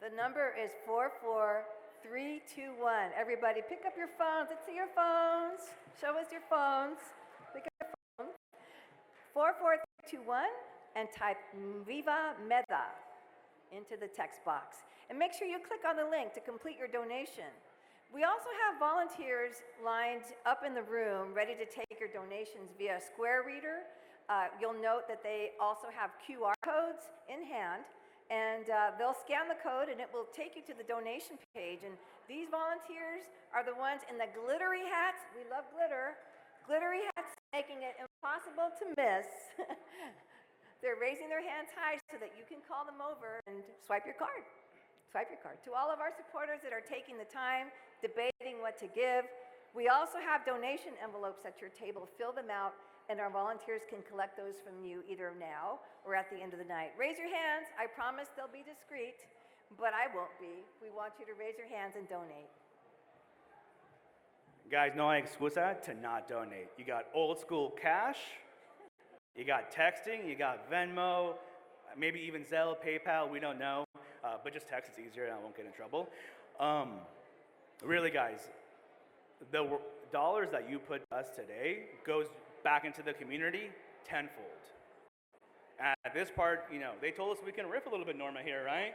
The number is 44321. Everybody pick up your phones. Let's see your phones. Show us your phones. Pick up your phone. 44321 and type VIVA MEDA into the text box. And make sure you click on the link to complete your donation. We also have volunteers lined up in the room ready to take your donations via Square Reader. You'll note that they also have QR codes in hand, and they'll scan the code and it will take you to the donation page. And these volunteers are the ones in the glittery hats. We love glitter. Glittery hats, making it impossible to miss. They're raising their hands high so that you can call them over and swipe your card. Swipe your card. To all of our supporters that are taking the time, debating what to give, we also have donation envelopes at your table. Fill them out, and our volunteers can collect those from you either now or at the end of the night. Raise your hands. I promise they'll be discreet, but I won't be. We want you to raise your hands and donate. Guys, no hay excusa to not donate. You got old school cash, you got texting, you got Venmo, maybe even Zelle, PayPal, we don't know. But just text, it's easier and I won't get in trouble. Really, guys, the dollars that you put to us today goes back into the community tenfold. At this part, they told us we can riff a little bit, Norma, here, right?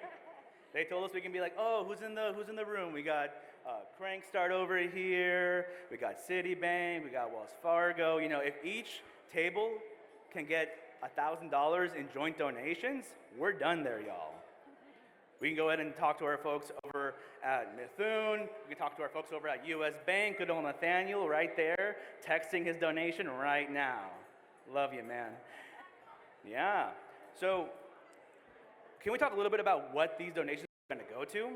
They told us we can be like, oh, who's in the room? We got Crank Start over here, we got Citibank, we got Wells Fargo. If each table can get $1,000 in joint donations, we're done there, y'all. We can go ahead and talk to our folks over at Methuen. We can talk to our folks over at US Bank. Good old Nathaniel right there, texting his donation right now. Love you, man. Yeah. So can we talk a little bit about what these donations are going to go to?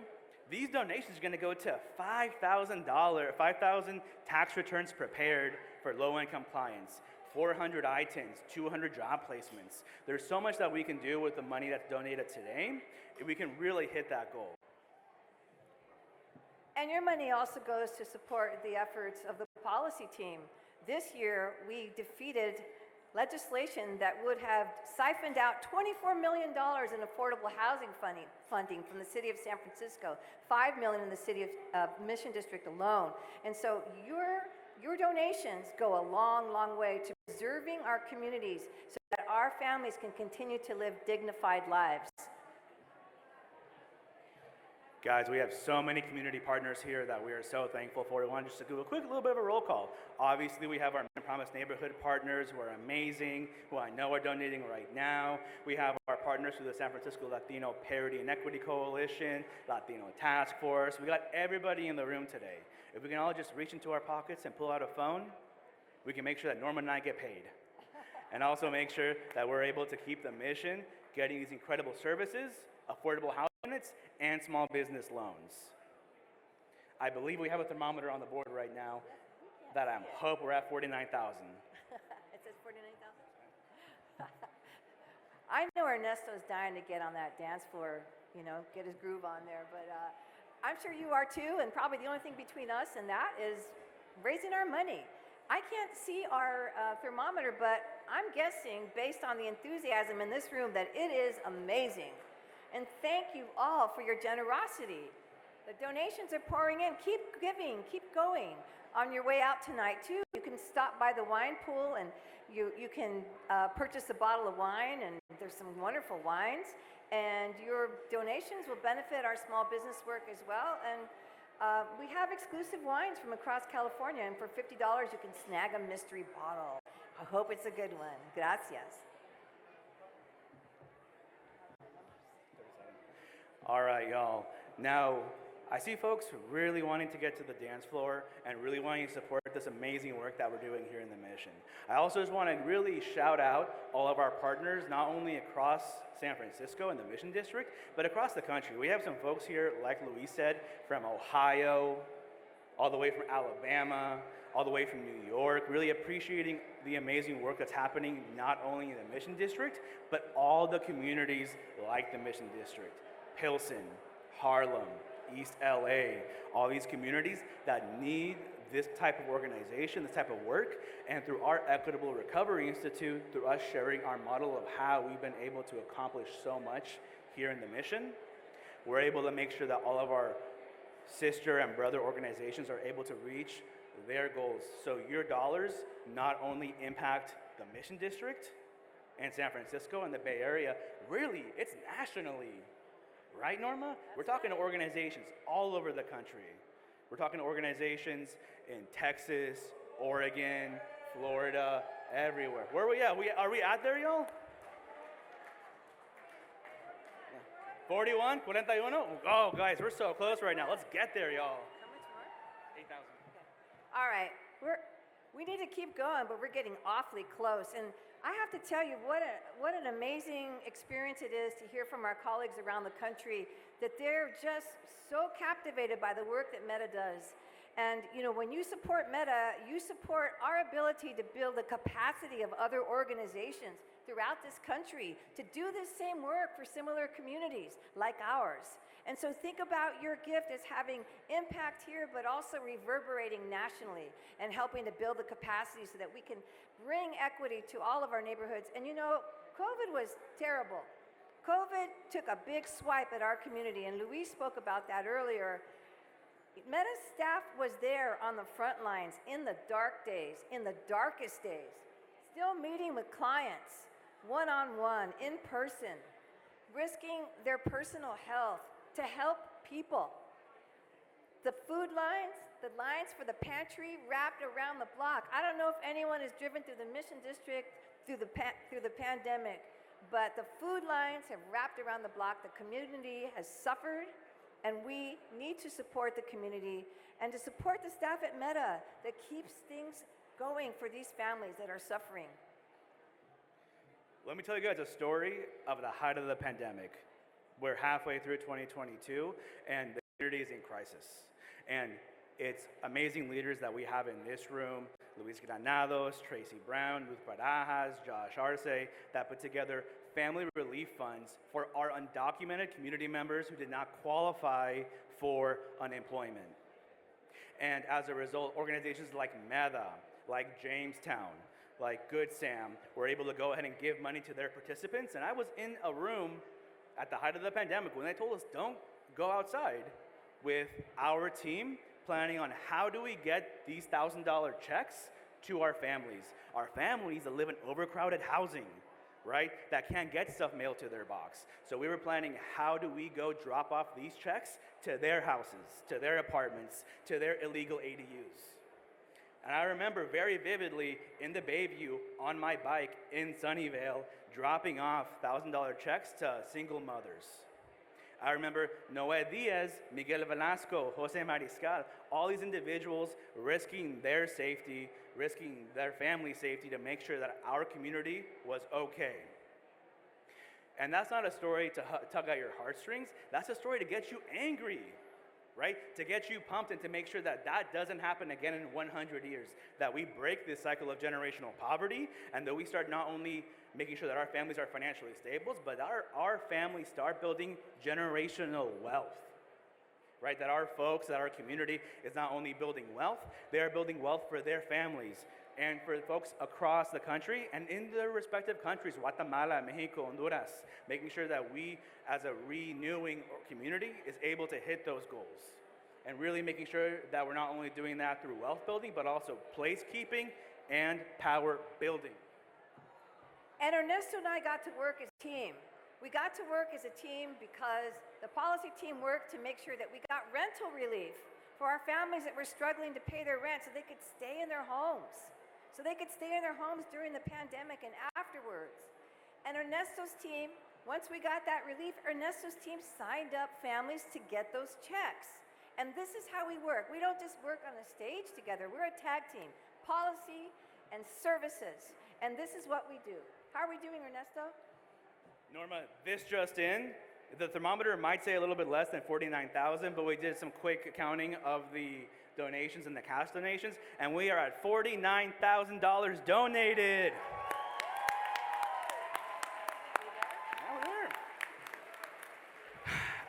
These donations are going to go to $5,000 tax returns prepared for low-income clients, 400 ITINs, 200 job placements. There's so much that we can do with the money that's donated today, if we can really hit that goal. And your money also goes to support the efforts of the policy team. This year, we defeated legislation that would have siphoned out $24 million in affordable housing funding from the city of San Francisco, $5 million in the city of Mission District alone. And so your donations go a long, long way to preserving our communities so that our families can continue to live dignified lives. Guys, we have so many community partners here that we are so thankful for. We want just to do a quick little bit of a roll call. Obviously, we have our Promise neighborhood partners who are amazing, who I know are donating right now. We have our partners through the San Francisco Latino Parity and Equity Coalition, Latino Task Force. We got everybody in the room today. If we can all just reach into our pockets and pull out a phone, we can make sure that Norma and I get paid. And also make sure that we're able to keep the mission, getting these incredible services, affordable housing units, and small business loans. I believe we have a thermometer on the board right now that I hope we're at 49,000. It says 49,000? I know Ernesto's dying to get on that dance floor, you know, get his groove on there, but I'm sure you are too, and probably the only thing between us and that is raising our money. I can't see our thermometer, but I'm guessing, based on the enthusiasm in this room, that it is amazing. And thank you all for your generosity. The donations are pouring in. Keep giving, keep going. On your way out tonight, too, you can stop by the wine pool and you can purchase a bottle of wine, and there's some wonderful wines. And your donations will benefit our small business work as well. And we have exclusive wines from across California, and for $50 you can snag a mystery bottle. I hope it's a good one. Gracias. All right, y'all. Now, I see folks really wanting to get to the dance floor and really wanting to support this amazing work that we're doing here in the Mission. I also just want to really shout out all of our partners, not only across San Francisco and the Mission District, but across the country. We have some folks here, like Luis said, from Ohio, all the way from Alabama, all the way from New York, really appreciating the amazing work that's happening not only in the Mission District, but all the communities like the Mission District. Pilsen, Harlem, East LA, all these communities that need this type of organization, this type of work, and through our Equitable Recovery Institute, through us sharing our model of how we've been able to accomplish so much here in the Mission, we're able to make sure that all of our sister and brother organizations are able to reach their goals. So your dollars not only impact the Mission District and San Francisco and the Bay Area, really, it's nationally. Right, Norma? We're talking to organizations all over the country. We're talking to organizations in Texas, Oregon, Florida, everywhere. Where are we at? Are we out there, y'all? 41, 41? Oh, guys, we're so close right now. Let's get there, y'all. How much more? 8,000. Okay. All right. We need to keep going, but we're getting awfully close. And I have to tell you what an amazing experience it is to hear from our colleagues around the country that they're just so captivated by the work that MEDA does. And you know, when you support MEDA, you support our ability to build the capacity of other organizations throughout this country to do this same work for similar communities like ours. And so think about your gift as having impact here, but also reverberating nationally and helping to build the capacity so that we can bring equity to all of our neighborhoods. And you know, COVID was terrible. COVID took a big swipe at our community, and Luis spoke about that earlier. MEDA staff was there on the front lines in the dark days, in the darkest days, still meeting with clients, one-on-one, in person, risking their personal health to help people. The food lines, the lines for the pantry wrapped around the block. I don't know if anyone has driven through the Mission District through the pandemic, but the food lines have wrapped around the block. The community has suffered, and we need to support the community and to support the staff at MEDA that keeps things going for these families that are suffering. Let me tell you guys a story of the height of the pandemic. We're halfway through 2022, and the community is in crisis. And it's amazing leaders that we have in this room, Luis Granados, Tracy Brown, Ruth Barajas, Josh Arce, that put together family relief funds for our undocumented community members who did not qualify for unemployment. And as a result, organizations like MEDA, like Jamestown, like Good Sam, were able to go ahead and give money to their participants. And I was in a room at the height of the pandemic when they told us don't go outside with our team planning on how do we get these $1,000 checks to our families that live in overcrowded housing, right, that can't get stuff mailed to their box. So we were planning how do we go drop off these checks to their houses, to their apartments, to their illegal ADUs. And I remember very vividly in the Bayview on my bike in Sunnyvale dropping off $1,000 checks to single mothers. I remember Noé Diaz, Miguel Velasco, Jose Mariscal, all these individuals risking their safety, risking their family safety to make sure that our community was okay. And that's not a story to tug at your heartstrings. That's a story to get you angry. right? To get you pumped and to make sure that that doesn't happen again in 100 years, that we break this cycle of generational poverty, and that we start not only making sure that our families are financially stable, but our families start building generational wealth, right? That our folks, that our community is not only building wealth, they are building wealth for their families and for folks across the country and in their respective countries, Guatemala, Mexico, Honduras, making sure that we as a renewing community is able to hit those goals. And really making sure that we're not only doing that through wealth building, but also place keeping and power building. And Ernesto and I got to work as a team. We got to work as a team because the policy team worked to make sure that we got rental relief for our families that were struggling to pay their rent so they could stay in their homes. So they could stay in their homes during the pandemic and afterwards. And Ernesto's team, once we got that relief, Ernesto's team signed up families to get those checks. And this is how we work. We don't just work on the stage together. We're a tag team, policy and services. And this is what we do. How are we doing, Ernesto? Norma, this just in, the thermometer might say a little bit less than 49,000, but we did some quick counting of the donations and the cash donations, and we are at $49,000 donated.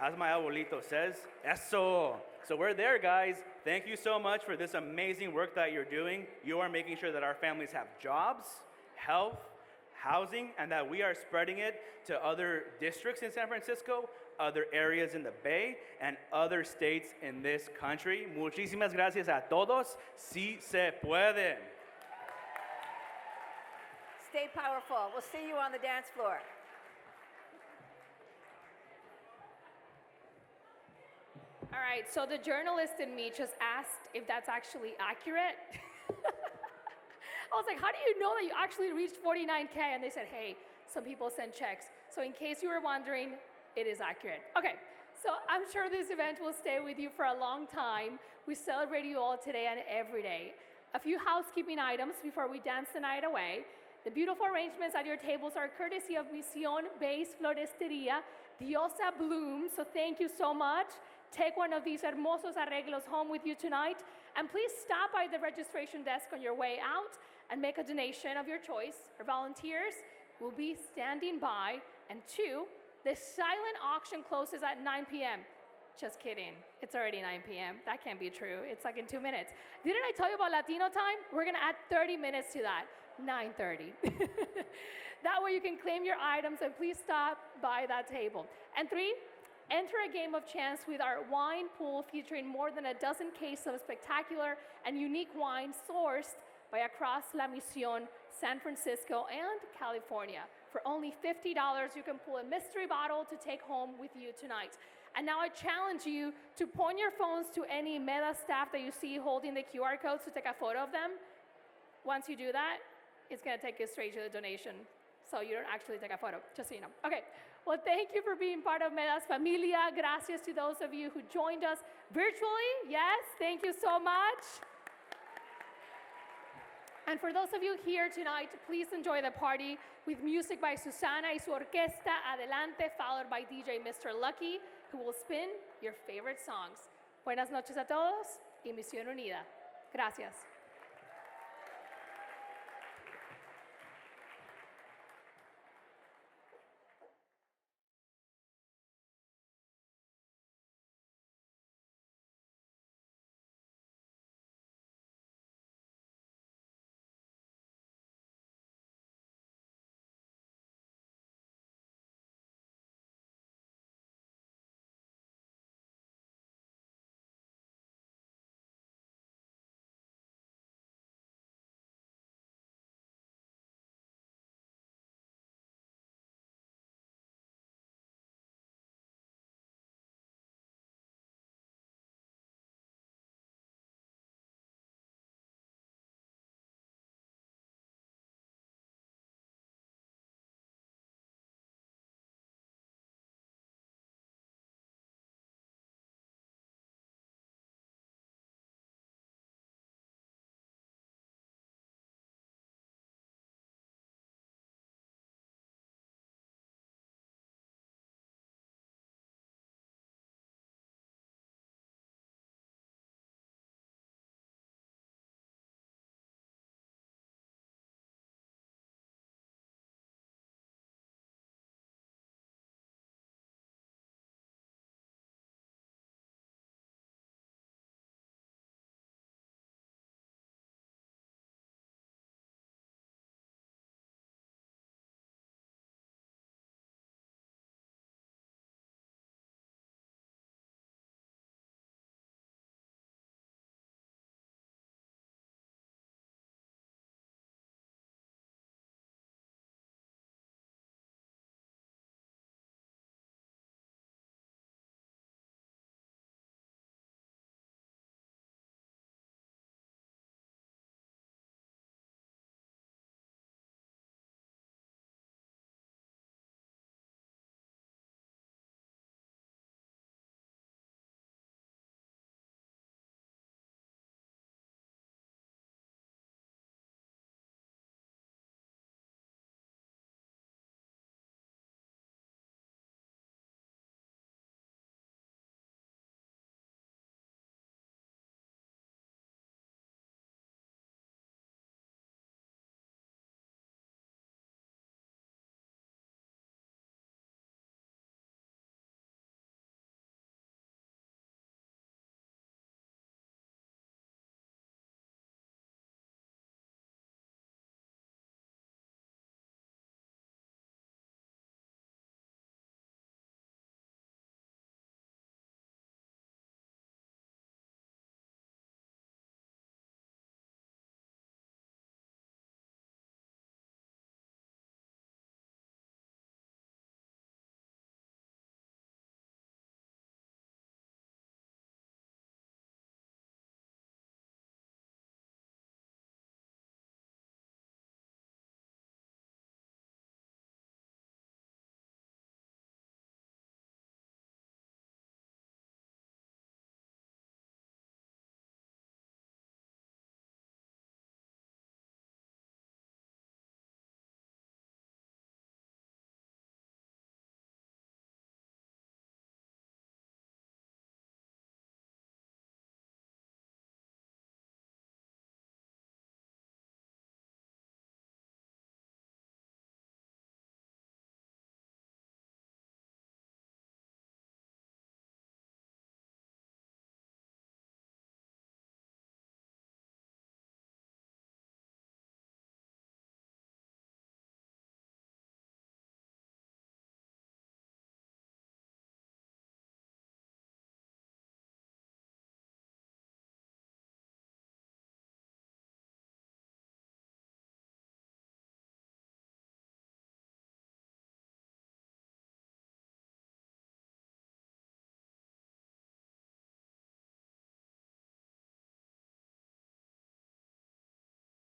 As my abuelito says, eso. So we're there, guys. Thank you so much for this amazing work that you're doing. You are making sure that our families have jobs, health, housing, and that we are spreading it to other districts in San Francisco, other areas in the Bay, and other states in this country. Muchísimas gracias a todos. Sí se puede. Stay powerful. We'll see you on the dance floor. All right, so the journalist in me just asked if that's actually accurate. I was like, how do you know that you actually reached 49K? And they said, hey, some people send checks. So in case you were wondering, it is accurate. Okay, so I'm sure this event will stay with you for a long time. We celebrate you all today and every day. A few housekeeping items before we dance the night away. The beautiful arrangements at your tables are courtesy of Misión Base Floristería, Diosa Bloom, so thank you so much. Take one of these hermosos arreglos home with you tonight, and please stop by the registration desk on your way out and make a donation of your choice. Our volunteers will be standing by. And 2, the silent auction closes at 9 p.m. Just kidding, it's already 9 p.m. That can't be true, it's like in 2 minutes. Didn't I tell you about Latino time? We're gonna add 30 minutes to that, 9:30. That way you can claim your items, and please stop by that table. And 3, enter a game of chance with our wine pool featuring more than a dozen cases of spectacular and unique wine sourced by across La Misión, San Francisco, and California. For only $50, you can pull a mystery bottle to take home with you tonight. And now I challenge you to point your phones to any MEDA staff that you see holding the QR codes to take a photo of them. Once you do that, it's gonna take you straight to the donation, so you don't actually take a photo, just so you know. Okay, well, thank you for being part of MEDA's familia. Gracias to those of you who joined us virtually. Yes, thank you so much. And for those of you here tonight, please enjoy the party with music by Susana y su Orquesta Adelante, followed by DJ Mr. Lucky, who will spin your favorite songs. Buenas noches a todos y Misión Unida. Gracias.